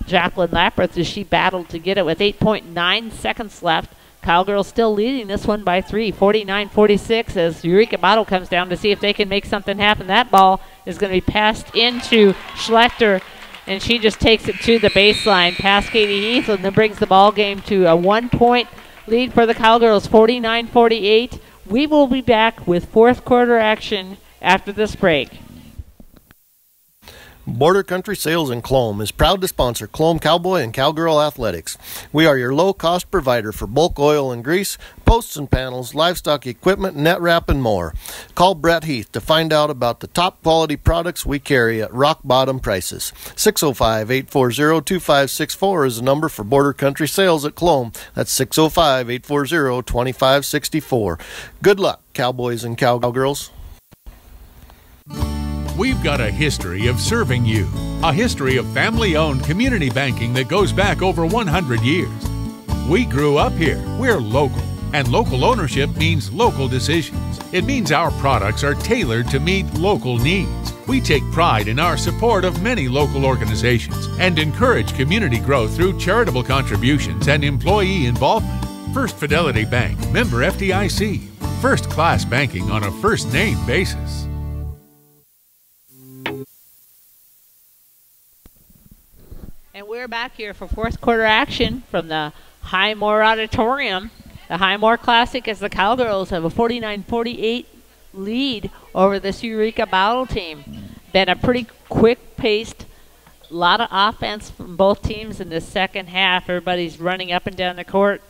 Speaker 3: Jacqueline Lapreth as she battled to get it with 8.9 seconds left. Cowgirls still leading this one by 3, 49-46, as Eureka Bowdle comes down to see if they can make something happen. That ball is going to be passed into Schlechter, and she just takes it to the baseline past Katie Heath, and then brings the ball game to a 1-point lead for the Cowgirls, 49-48. We will be back with fourth quarter action after this break.
Speaker 1: Border Country Sales in Colome is proud to sponsor Colome Cowboy and Cowgirl Athletics. We are your low-cost provider for bulk oil and grease, posts and panels, livestock equipment, net wrap, and more. Call Brett Heath to find out about the top quality products we carry at rock-bottom prices. 605-840-2564 is the number for Border Country Sales at Colome. That's 605-840-2564. Good luck, Cowboys and Cowgirls.
Speaker 2: We've got a history of serving you, a history of family-owned community banking that goes back over 100 years. We grew up here, we're local, and local ownership means local decisions. It means our products are tailored to meet local needs. We take pride in our support of many local organizations and encourage community growth through charitable contributions and employee involvement. First Fidelity Bank, member FDIC, first-class banking on a first-name basis.
Speaker 3: And we're back here for fourth quarter action from the Highmore Auditorium. The Highmore Classic as the Cowgirls have a 49-48 lead over this Eureka Bowdle team. Been a pretty quick-paced, lot of offense from both teams in the second half. Everybody's running up and down the court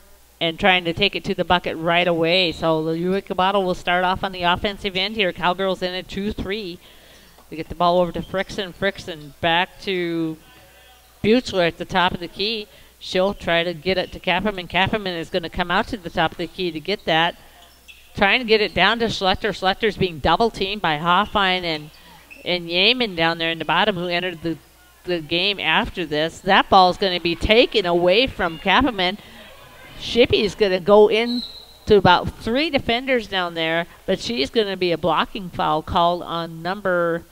Speaker 3: and trying to take it to the bucket right away. So the Eureka Bowdle will start off on the offensive end here. Cowgirls in a 2-3. We get the ball over to Frickson. Frickson back to Buchler at the top of the key. She'll try to get it to Kapperman. Kapperman is going to come out to the top of the key to get that. Trying to get it down to Schlechter. Schletter's being double-teamed by Hoffine and Yeaman down there in the bottom, who entered the the game after this. That ball is going to be taken away from Kappaman. Shippey is going to go in to about 3 defenders down there, but she's going to be a blocking foul called on number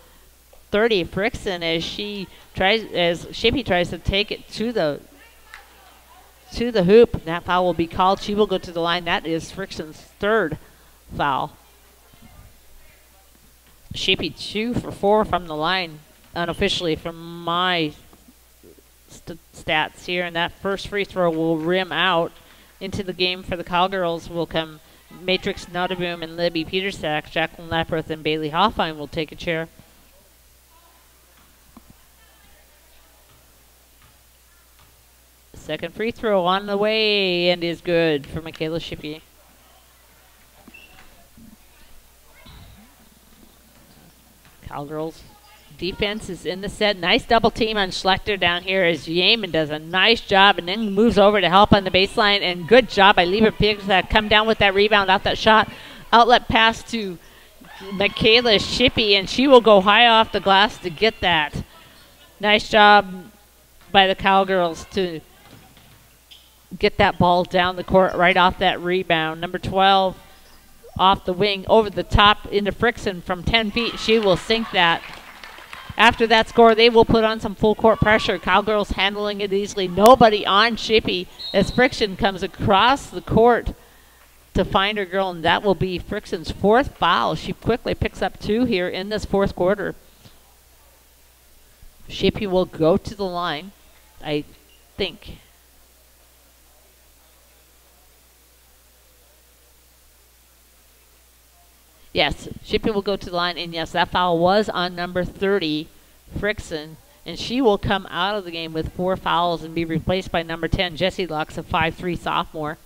Speaker 3: 30, Frickson, as Shippey tries to take it to the hoop. That foul will be called. She will go to the line. That is Frickson's 3rd foul. Shippey 2 for 4 from the line, unofficially from my stats here, and that first free throw will rim out. Into the game for the Cowgirls will come Matrix Notaboom and Libby Petersack. Jacqueline Lapworth and Bailey Hoffine will take a chair. Second free throw on the way and is good for Michaela Shippey. Cowgirls defense is in the set. Nice double team on Schlechter down here as Yeaman does a nice job and then moves over to help on the baseline. And good job by Lieber Petersack. Come down with that rebound off that shot. Outlet pass to Michaela Shippey, and she will go high off the glass to get that. Nice job by the Cowgirls to get that ball down the court right off that rebound. Number 12 off the wing over the top into Frickson from 10 feet. She will sink that. After that score, they will put on some full court pressure. Cowgirls handling it easily. Nobody on Shippey as Frickson comes across the court to find her girl, and that will be Frickson's 4th foul. She quickly picks up 2 here in this 4th quarter. Shippey will go to the line, I think. Yes, Shippey will go to the line, and yes, that foul was on number 30, Frickson, and she will come out of the game with 4 fouls and be replaced by number 10, Jessie Lux, a 5'3" sophomore.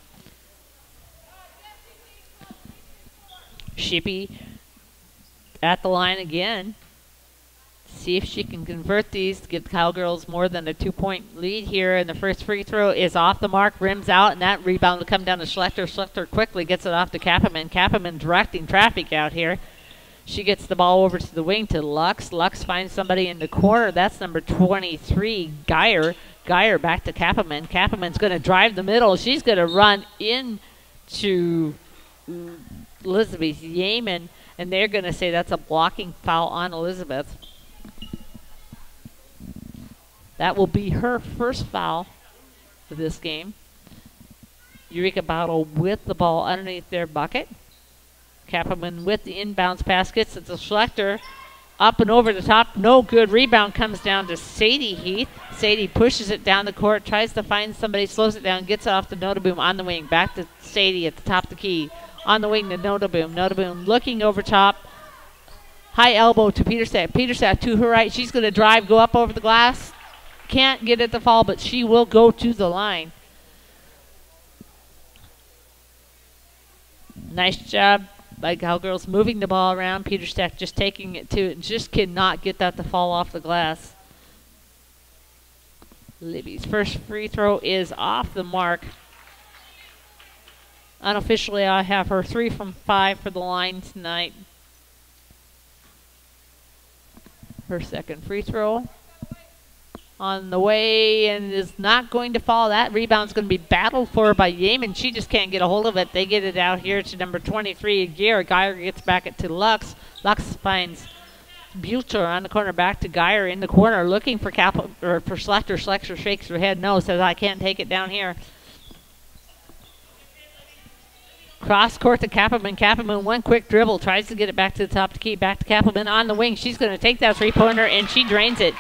Speaker 3: Shippey at the line again. See if she can convert these to give Cowgirls more than a 2-point lead here. And the first free throw is off the mark, rims out, and that rebound will come down to Schlechter. Schlechter quickly gets it off to Kappaman. Kappaman directing traffic out here. She gets the ball over to the wing to Lux. Lux finds somebody in the corner. That's number 23, Geyer. Geyer back to Kappaman. Kappaman's going to drive the middle. She's going to run into Elizabeth Yeaman, and they're going to say that's a blocking foul on Elizabeth. That will be her first foul for this game. Eureka Bowdle with the ball underneath their bucket. Kappaman with the inbounds pass, gets it to Schlechter. Up and over the top, no good. Rebound comes down to Sadie Heath. Sadie pushes it down the court, tries to find somebody, slows it down, gets it off to Notaboom on the wing. Back to Sadie at the top of the key. On the wing to Notaboom. Notaboom looking over top. High elbow to Petersack. Petersack to her right. She's going to drive, go up over the glass. Can't get it to fall, but she will go to the line. Nice job by Cowgirls moving the ball around. Petersack just taking it to it. Just cannot get that to fall off the glass. Libby's first free throw is off the mark. Unofficially, I have her 3 from 5 for the line tonight. Her second free throw on the way and is not going to fall. That rebound's going to be battled for by Yeaman. She just can't get a hold of it. They get it out here to number 23, Geyer. Geyer gets back it to Lux. Lux finds Butcher on the corner, back to Geyer in the corner, looking for for Schlechter. Schlechter shakes her head no, says I can't take it down here. Cross court to Kappaman. Kappaman, one quick dribble, tries to get it back to the top of the key. Back to Kappaman on the wing. She's going to take that 3-pointer, and she drains it.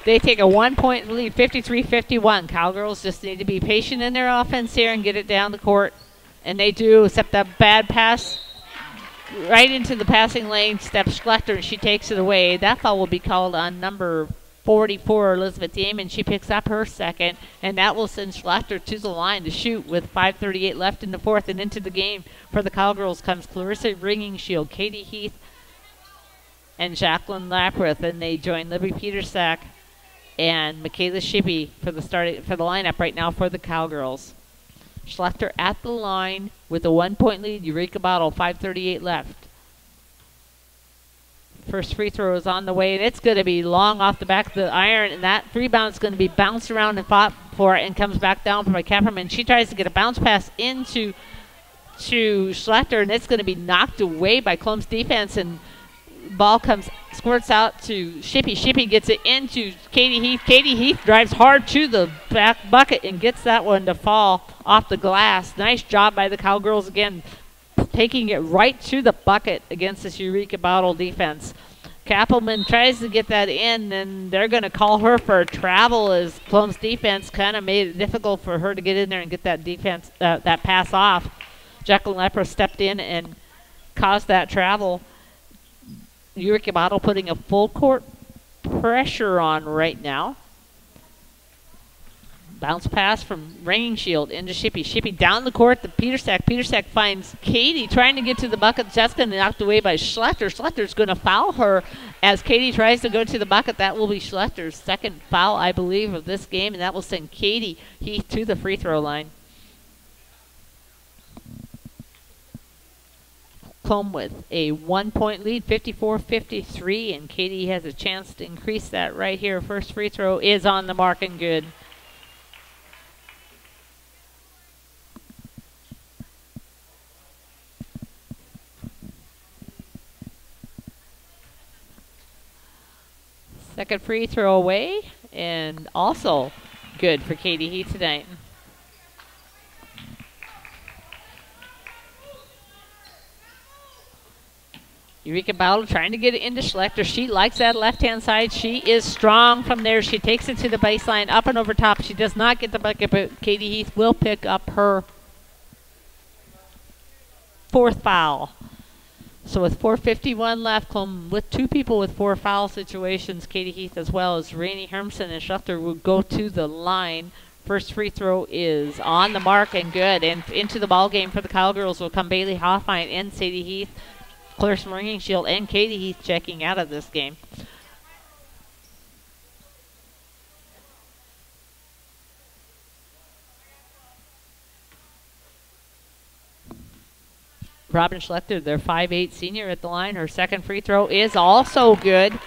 Speaker 3: They take a 1-point lead, 53-51. Cowgirls just need to be patient in their offense here and get it down the court. And they do, except that bad pass right into the passing lane. Steps Schlechter, and she takes it away. That foul will be called on number 44, Elizabeth Yeaman. She picks up her second, and that will send Schlechter to the line to shoot with 5:38 left in the fourth. And into the game for the Cowgirls comes Clarissa Ringingshield, Katie Heath, and Jacqueline Lapworth. And they join Libby Petersack and Michaela Shippey for the lineup right now for the Cowgirls. Schlechter at the line with a 1-point lead. Eureka Bowdle, 5:38 left. First free throw is on the way, and it's going to be long off the back of the iron, and that rebound is going to be bounced around and fought for it and comes back down by Kapperman. She tries to get a bounce pass into Schlechter, and it's going to be knocked away by Colome's defense, and ball squirts out to Shippey. Shippey gets it into Katie Heath. Katie Heath drives hard to the back bucket and gets that one to fall off the glass. Nice job by the Cowgirls again, taking it right to the bucket against this Eureka Bowdle defense. Kappelman tries to get that in, and they're going to call her for a travel as Colome's defense kind of made it difficult for her to get in there and get that defense that pass off. Jacqueline Lepra stepped in and caused that travel. Eureka Bowdle putting a full court pressure on right now. Bounce pass from Ringing Shield into Shippey. Shippey down the court to Petersack. Petersack finds Katie trying to get to the bucket. That's going to be knocked away by Schlechter. Schletter's going to foul her as Katie tries to go to the bucket. That will be Schletter's second foul, I believe, of this game, and that will send Katie Heath to the free throw line. Colome with a 1-point lead, 54-53, and Katie has a chance to increase that right here. First free throw is on the mark and good. Second free throw away, and also good for Katie Heath tonight. Eureka Bowdle trying to get it into Schlechter. She likes that left-hand side. She is strong from there. She takes it to the baseline, up and over top. She does not get the bucket, but Katie Heath will pick up her fourth foul. So with 4:51 left, Colome with two people with four foul situations, Katie Heath as well as Rainey Hermson, and Schlechter will go to the line. First free throw is on the mark and good. And into the ball game for the Cowgirls will come Bailey Hoffine and Sadie Heath. Clarissa Ringing Shield and Katie Heath checking out of this game. Robin Schlechter, their 5'8" senior at the line. Her second free throw is also good.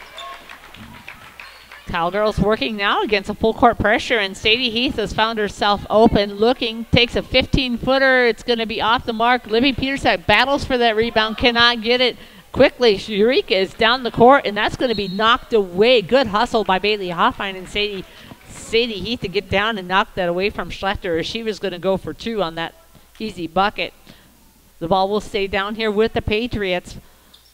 Speaker 3: Cowgirls working now against a full court pressure, and Sadie Heath has found herself open, looking, takes a 15-footer. It's going to be off the mark. Libby Petersack battles for that rebound, cannot get it quickly. Eureka is down the court, and that's going to be knocked away. Good hustle by Bailey Hoffine and Sadie Heath to get down and knock that away from Schlechter, as she was going to go for two on that easy bucket. The ball will stay down here with the Patriots.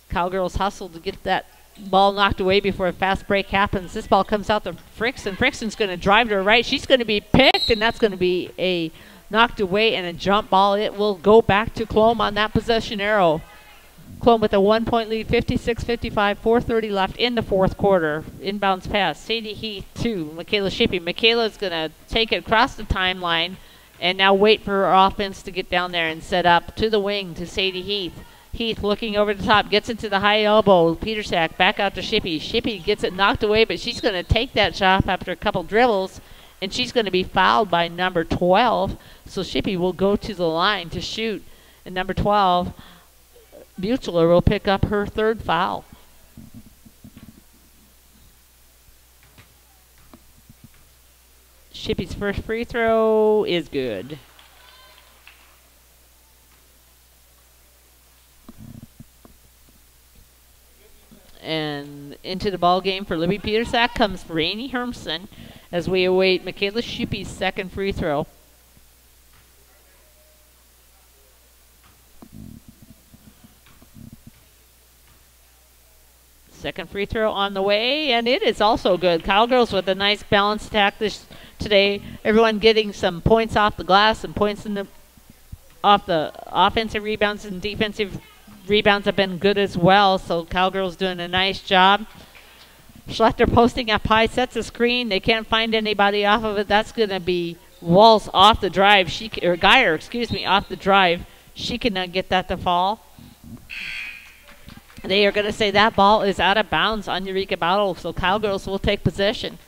Speaker 3: Cowgirls hustle to get that ball knocked away before a fast break happens. This ball comes out to Frickson. Frickson's going to drive to her right. She's going to be picked, and that's going to be a knocked away and a jump ball. It will go back to Colome on that possession arrow. Colome with a 1-point lead, 56-55, 4:30 left in the fourth quarter. Inbounds pass, Sadie Heath to Michaela Shippey. Michaela's going to take it across the timeline and now wait for her offense to get down there and set up to the wing to Sadie Heath. Heath looking over the top, gets it to the high elbow. Petersack back out to Shippey. Shippey gets it knocked away, but she's going to take that shot after a couple dribbles, and she's going to be fouled by number 12. So Shippey will go to the line to shoot, and number 12, Buechler, will pick up her third foul. Shippey's first free throw is good. And into the ball game for Libby Petersack comes Rainey Hermson as we await Michaela Shippey's second free throw. Second free throw on the way, and it is also good. Cowgirls with a nice balanced attack today. Everyone getting some points off the glass and points off the offensive rebounds, and defensive rebounds have been good as well. So Cowgirls doing a nice job. Schlechter posting up high, sets a screen. They can't find anybody off of it. That's going to be Walls off the drive. Geyer, excuse me, off the drive. She cannot get that to fall. They are going to say that ball is out of bounds on Eureka Bowdle, so Cowgirls will take possession.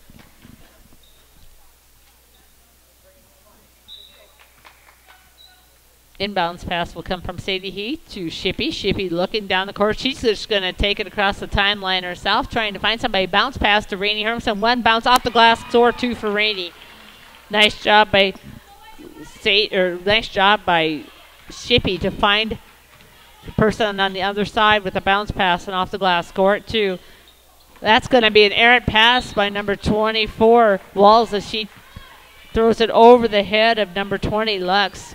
Speaker 3: Inbounds pass will come from Sadie Heath to Shippy. Shippy looking down the court. She's just going to take it across the timeline herself, trying to find somebody. Bounce pass to Rainey Hermson. One bounce off the glass, or two for Rainey. Nice job by Shippy to find the person on the other side with a bounce pass and off the glass. Score it two. That's going to be an errant pass by number 24 Walls as she throws it over the head of number 20 Lux.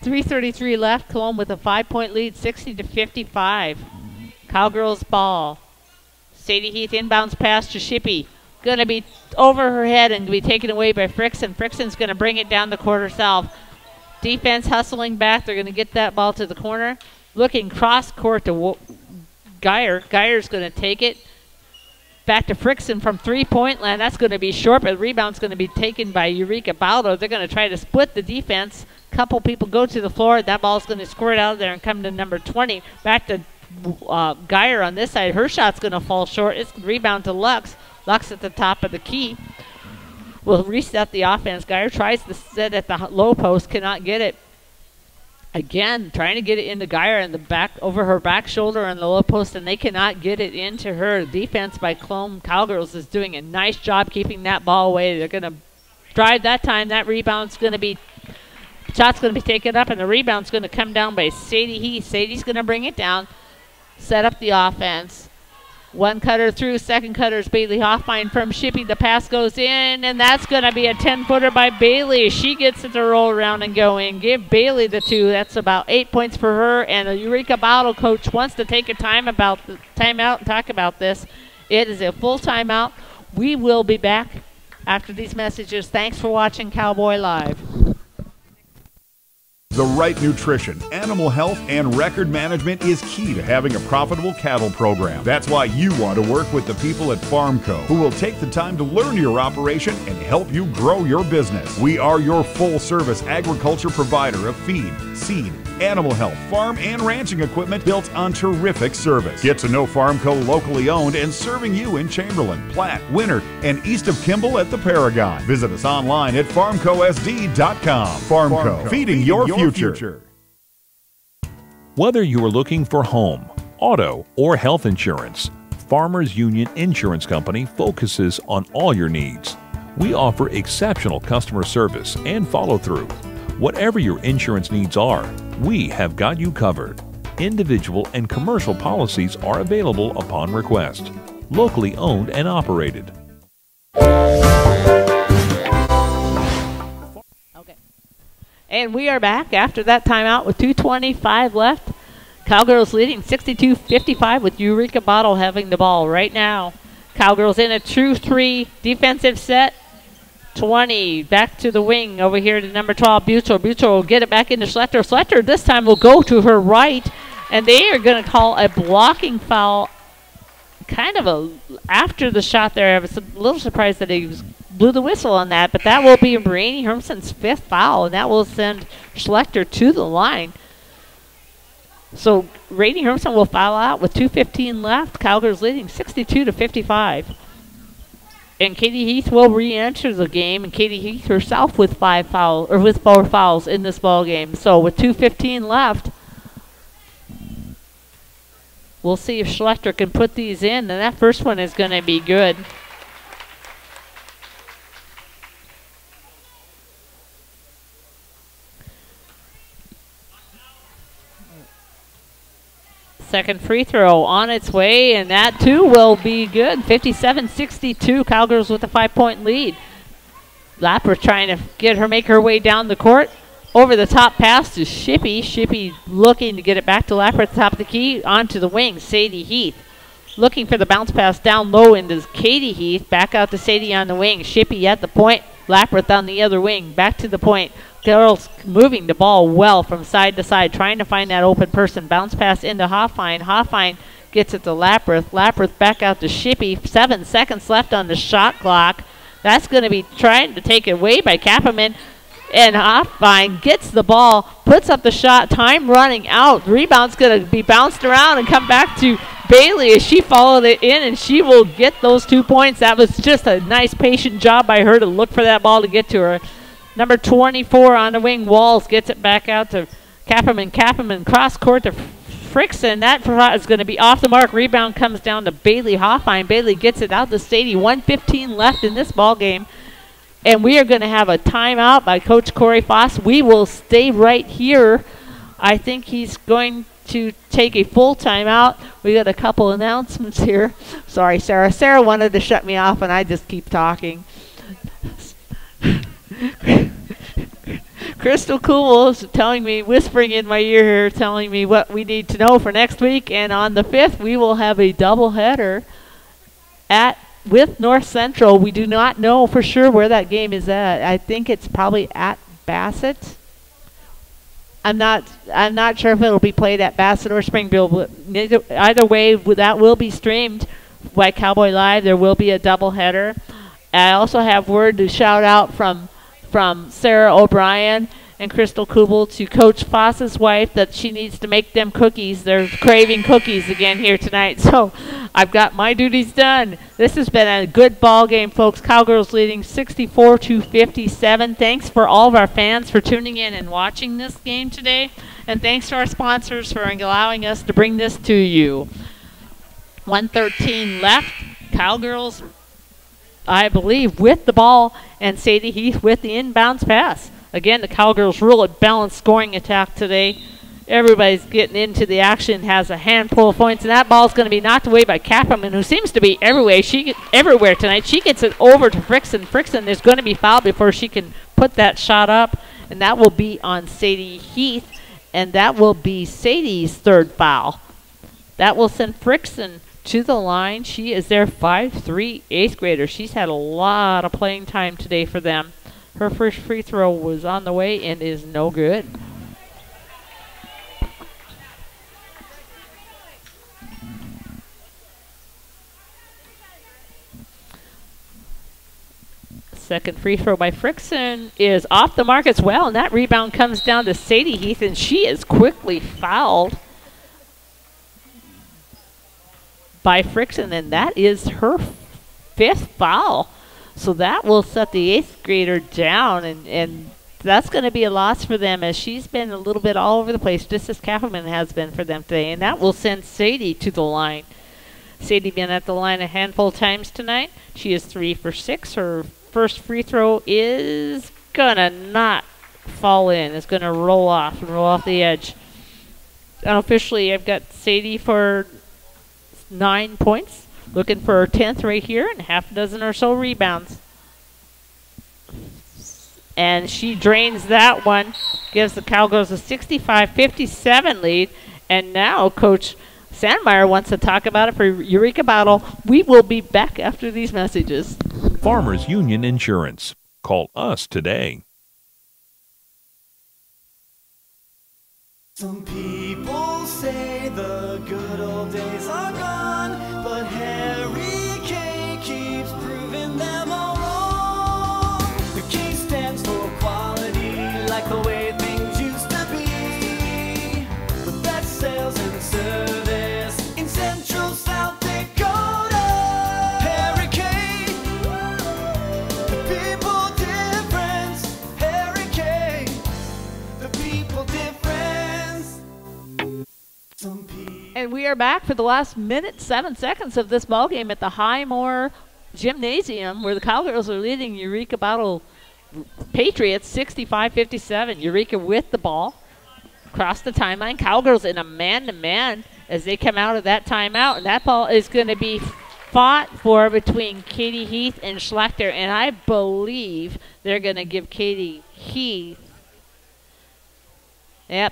Speaker 3: 3:33 left. Colome with a 5-point lead, 60-55. Cowgirls ball. Sadie Heath inbounds pass to Shippy. Going to be over her head and be taken away by Frickson. Frickson's going to bring it down the court herself. Defense hustling back. They're going to get that ball to the corner. Looking cross court to Geyer. Geyer's going to take it back to Frickson from 3-point land. That's going to be short, but the rebound's going to be taken by Eureka Bowdle. They're going to try to split the defense. Couple people go to the floor. That ball's going to squirt out of there and come to number 20. Back to Geyer on this side. Her shot's going to fall short. It's rebound to Lux. Lux at the top of the key. Will reset the offense. Geyer tries to set at the low post. Cannot get it. Again, trying to get it into Geyer in the back, over her back shoulder on the low post, and they cannot get it into her. Defense by Colome Cowgirls is doing a nice job keeping that ball away. They're going to drive that time. That rebound's going to be, shot's going to be taken up, and the rebound's going to come down by Sadie Heath. Sadie's going to bring it down, set up the offense. One cutter through, second cutter is Bailey Hoffine from Shippy. The pass goes in, and that's going to be a 10-footer by Bailey. She gets it to roll around and go in. Give Bailey the two. That's about 8 points for her, and the Eureka Bowdle coach wants to take a timeout and talk about this. It is a full timeout. We will be back after these messages. Thanks for watching Cowboy Live.
Speaker 4: The right nutrition, animal health, and record management is key to having a profitable cattle program. That's why you want to work with the people at Farmco, who will take the time to learn your operation and help you grow your business. We are your full-service agriculture provider of feed, seed, animal health, farm, and ranching equipment built on terrific service. Get to know Farmco locally owned and serving you in Chamberlain, Platte, Winter, and east of Kimball at the Paragon. Visit us online at farmcosd.com. Farmco, feeding your future.
Speaker 5: Whether you are looking for home, auto, or health insurance, Farmers Union Insurance Company focuses on all your needs. We offer exceptional customer service and follow-through. Whatever your insurance needs are, we have got you covered. Individual and commercial policies are available upon request. Locally owned and operated.
Speaker 3: And we are back after that timeout with 2:25 left. Cowgirls leading 62-55 with Eureka Bowdle having the ball right now. Cowgirls in a true 3 defensive set. 20 back to the wing over here to number 12, Butcher. Butcher will get it back into Schlechter. Schlechter this time will go to her right, and they are going to call a blocking foul. Kind of after the shot there. I was a little surprised that he blew the whistle on that, but that will be Rainey Hermson's 5th foul, and that will send Schlechter to the line. So Rainey Hermson will foul out with 2:15 left. Cowgirls leading 62-55. And Katie Heath will re-enter the game, and Katie Heath herself with 4 fouls in this ball game. So with 2:15 left, we'll see if Schlechter can put these in, and that first one is going to be good. Second free throw on its way, and that too will be good. 57-62, Cowgirls with a 5-point lead. Lapper trying to make her way down the court. Over the top pass to Shippy. Shippy looking to get it back to Lapper at the top of the key. Onto the wing, Sadie Heath. Looking for the bounce pass down low into Katie Heath. Back out to Sadie on the wing. Shippy at the point. Lapper on the other wing. Back to the point. Girls moving the ball well from side to side, trying to find that open person. Bounce pass into Hoffine. Hoffine gets it to Lapworth. Lapworth back out to Shippy. 7 seconds left on the shot clock. That's going to be trying to take it away by Kapperman. And Hoffine gets the ball, puts up the shot, time running out. The rebound's going to be bounced around and come back to Bailey as she followed it in, and she will get those 2 points. That was just a nice patient job by her to look for that ball to get to her. Number 24 on the wing, Walls, gets it back out to Kapperman, cross court to Frickson. That is going to be off the mark. Rebound comes down to Bailey Hoffine. Bailey gets it out to Sadie. 1:15 left in this ball game. And we are going to have a timeout by Coach Corey Foss. We will stay right here. I think he's going to take a full timeout. We got a couple announcements here. Sorry, Sarah. Sarah wanted to shut me off, and I just keep talking. Crystal Cool is telling me, whispering in my ear here, telling me what we need to know for next week. And on the 5th, we will have a doubleheader with North Central. We do not know for sure where that game is at. I think it's probably at Bassett. I'm not sure if it'll be played at Bassett or Springfield. Either way, that will be streamed by Cowboy Live. There will be a doubleheader. I also have word to shout out from Sarah O'Brien and Crystal Kubel to Coach Foss's wife that she needs to make them cookies. They're craving cookies again here tonight. So I've got my duties done. This has been a good ball game, folks. Cowgirls leading 64-57. Thanks for all of our fans for tuning in and watching this game today. And thanks to our sponsors for allowing us to bring this to you. 1:13 left. Cowgirls, I believe, with the ball, and Sadie Heath with the inbounds pass. Again, the Cowgirls really balanced scoring attack today. Everybody's getting into the action, has a handful of points, and that ball's going to be knocked away by Kapperman, who seems to be everywhere tonight. She gets it over to Frickson. Frickson is going to be fouled before she can put that shot up, and that will be on Sadie Heath, and that will be Sadie's 3rd foul. That will send Frickson to the line. She is their 5'3" 8th grader. She's had a lot of playing time today for them. Her first free throw was on the way and is no good. Second free throw by Frickson is off the mark as well, and that rebound comes down to Sadie Heath, and she is quickly fouled by Frickson, and that is her 5th foul. So that will set the 8th grader down, and that's going to be a loss for them, as she's been a little bit all over the place, just as Kapperman has been for them today. And that will send Sadie to the line. Sadie been at the line a handful of times tonight. She is 3 for 6. Her first free throw is going to not fall in. It's going to roll off the edge. Unofficially, I've got Sadie for 9 points. Looking for her 10th right here, and half a dozen or so rebounds. And she drains that one, gives the Cowgirls a 65-57 lead. And now Coach Sandmeyer wants to talk about it for Eureka Bowdle. We will be back after these messages.
Speaker 5: Farmers Union Insurance. Call us today.
Speaker 6: Some people say the good old days are gone, but Harry K keeps proving them all wrong. The K stands for quality, like the way things used to be. The best sales and service in Central South Dakota. Harry K, the people difference. Harry K, the people difference.
Speaker 3: And we are back for the last minute, 7 seconds of this ballgame at the Highmore Gymnasium, where the Cowgirls are leading Eureka Bowdle Patriots 65-57. Eureka with the ball across the timeline. Cowgirls in a man-to-man as they come out of that timeout, and that ball is going to be fought for between Katie Heath and Schlechter, and I believe they're going to give Katie Heath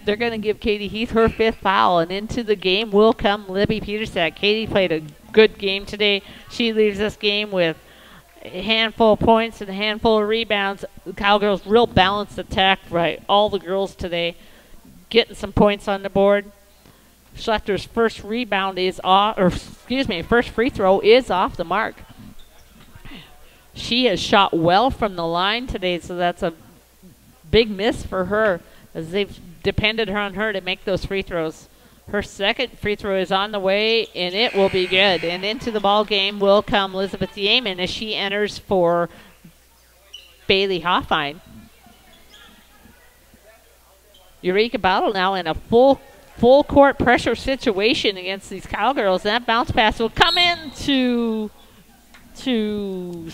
Speaker 3: they're going to give Katie Heath her 5th foul, and into the game will come Libby Petersack. Katie played a good game today. She leaves this game with a handful of points and a handful of rebounds. The Cowgirls real balanced attack by all the girls today, getting some points on the board. Schlechter's first rebound is off, first free throw is off the mark. She has shot well from the line today, so that's a big miss for her, as they've depended on her to make those free throws. Her second free throw is on the way, and it will be good. And into the ball game will come Elizabeth Yeaman as she enters for Bailey Hoffine. Eureka Bowdle now in a full court pressure situation against these Cowgirls. That bounce pass will come into Jacqueline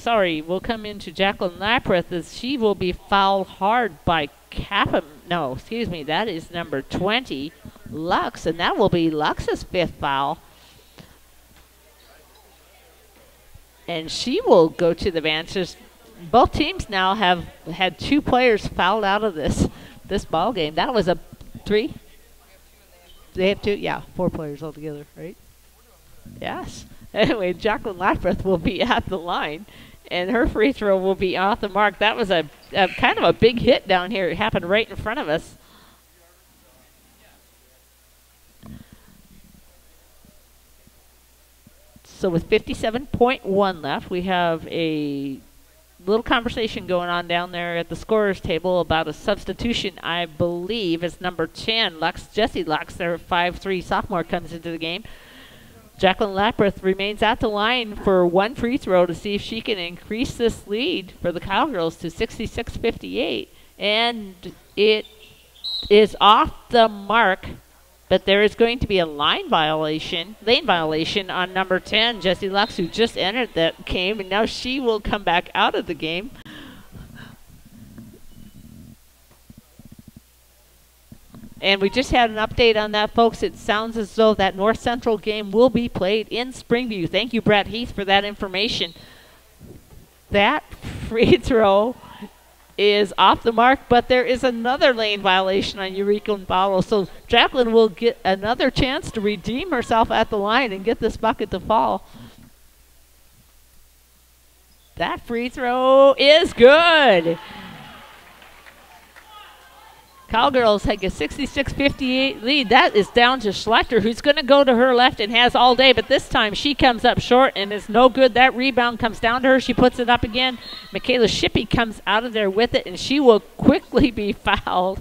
Speaker 3: Lapreth as she will be fouled hard by that is number 20, Lux, and that will be Lux's 5th foul. And she will go to the bench. Both teams now have had 2 players fouled out of this ball game. That was a 3. They have 2, yeah, 4 players altogether, right? Yes. Anyway, Jacqueline Lapreth will be at the line, and her free throw will be off the mark. That was a kind of a big hit down here. It happened right in front of us. So with 57.1 left, we have a little conversation going on down there at the scorer's table about a substitution, I believe, as number 10, Jessie Lux, their 5'3" sophomore, comes into the game. Jacqueline Lapreth remains at the line for 1 free throw to see if she can increase this lead for the Cowgirls to 66-58. And it is off the mark, but there is going to be a lane violation on number 10, Jessie Lux, who just entered that game, and now she will come back out of the game. And we just had an update on that, folks. It sounds as though that North Central game will be played in Springview. Thank you, Brett Heath, for that information. That free throw is off the mark, but there is another lane violation on Eureka and Bowdle. So Jacqueline will get another chance to redeem herself at the line and get this bucket to fall. That free throw is good. Cowgirls take a 66-58 lead. That is down to Schlechter, who's going to go to her left and has all day, but this time she comes up short and is no good. That rebound comes down to her. She puts it up again. Michaela Shippey comes out of there with it, and she will quickly be fouled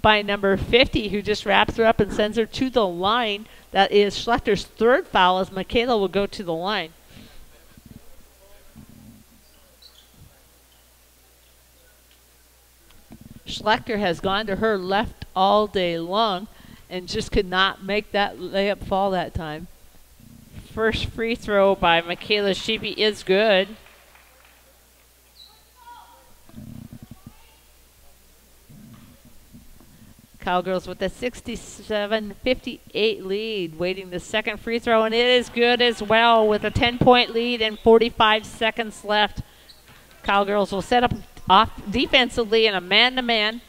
Speaker 3: by number 50, who just wraps her up and sends her to the line. That is Schlechter's 3rd foul, as Michaela will go to the line. Schlechter has gone to her left all day long and just could not make that layup fall that time. First free throw by Michaela Shippey is good. Cowgirls with a 67-58 lead, waiting the second free throw, and it is good as well with a 10-point lead and 45 seconds left. Cowgirls will set up off defensively in a man-to-man.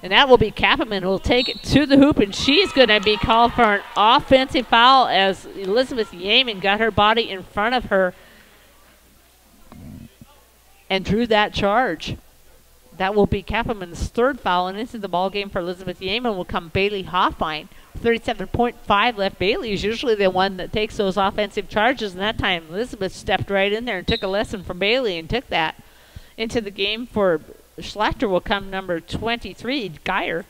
Speaker 3: And that will be Kappeman, who will take it to the hoop, and she's going to be called for an offensive foul as Elizabeth Yeaman got her body in front of her and drew that charge. That will be Kappeman's 3rd foul, and into the ball game for Elizabeth Yeaman will come Bailey Hoffine. 37.5 left. Bailey is usually the one that takes those offensive charges, and that time Elizabeth stepped right in there and took a lesson from Bailey and took that into the game. For Schlechter will come number 23, Geyer.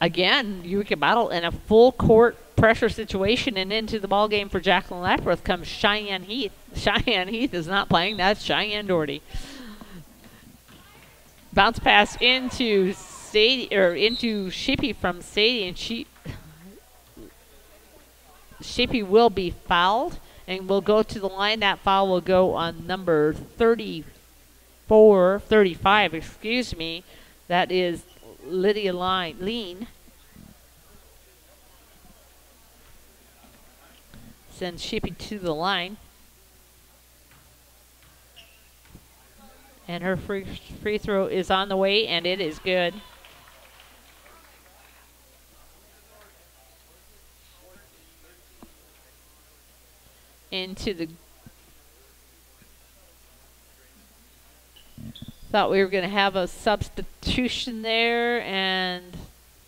Speaker 3: Again, Eureka Bowdle in a full court pressure situation, and into the ball game for Jacqueline Lapreth comes Cheyenne Heath. Cheyenne Heath is not playing. That's Cheyenne Doherty. Bounce pass into into Shippey from Sadie, and Shippey will be fouled and will go to the line. That foul will go on number 35, excuse me. That is Lydia Lean. Sends Shippey to the line. And her free throw is on the way, and it is good. Into the... Thought we were going to have a substitution there, and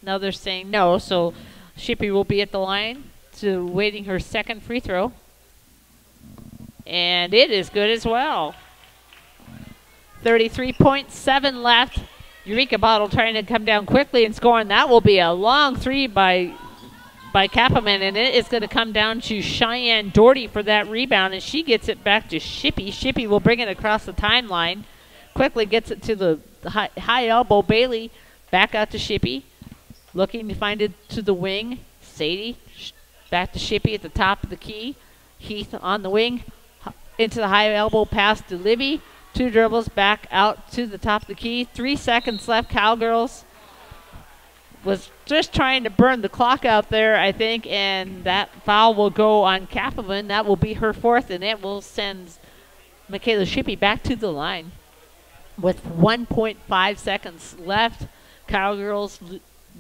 Speaker 3: now they're saying no. So Shippey will be at the line to waiting her second free throw. And it is good as well. 33.7 left. Eureka Bowdle trying to come down quickly and score, and that will be a long 3 by Kappeman, and it is going to come down to Cheyenne Doherty for that rebound, and she gets it back to Shippey. Shippey will bring it across the timeline. quickly gets it to the high elbow. Bailey back out to Shippey. Looking to find it to the wing. Sadie back to Shippey at the top of the key. Heath on the wing. Into the high elbow pass to Libby. 2 dribbles back out to the top of the key. 3 seconds left. Cowgirls was just trying to burn the clock out there, I think, and that foul will go on Kapavan. That will be her 4th, and it will send Michaela Shippey back to the line. With 1.5 seconds left, Cowgirls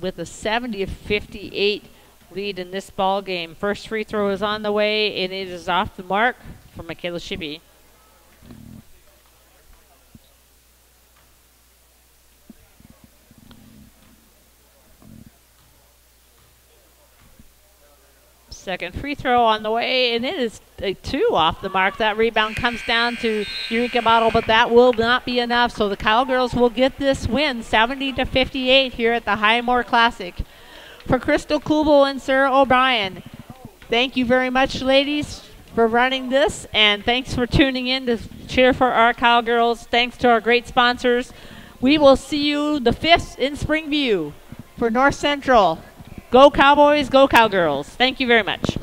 Speaker 3: with a 70-58 lead in this ball game. First free throw is on the way, and it is off the mark for Michaela Shippey. Second free throw on the way, and it is a 2 off the mark. That rebound comes down to Eureka Bowdle, but that will not be enough. So the Cowgirls will get this win, 70-58 here at the Highmore Classic. For Crystal Kubel and Sarah O'Brien, thank you very much, ladies, for running this, and thanks for tuning in to cheer for our Cowgirls. Thanks to our great sponsors. We will see you the 5th in Springview for North Central. Go Cowboys, go Cowgirls. Thank you very much.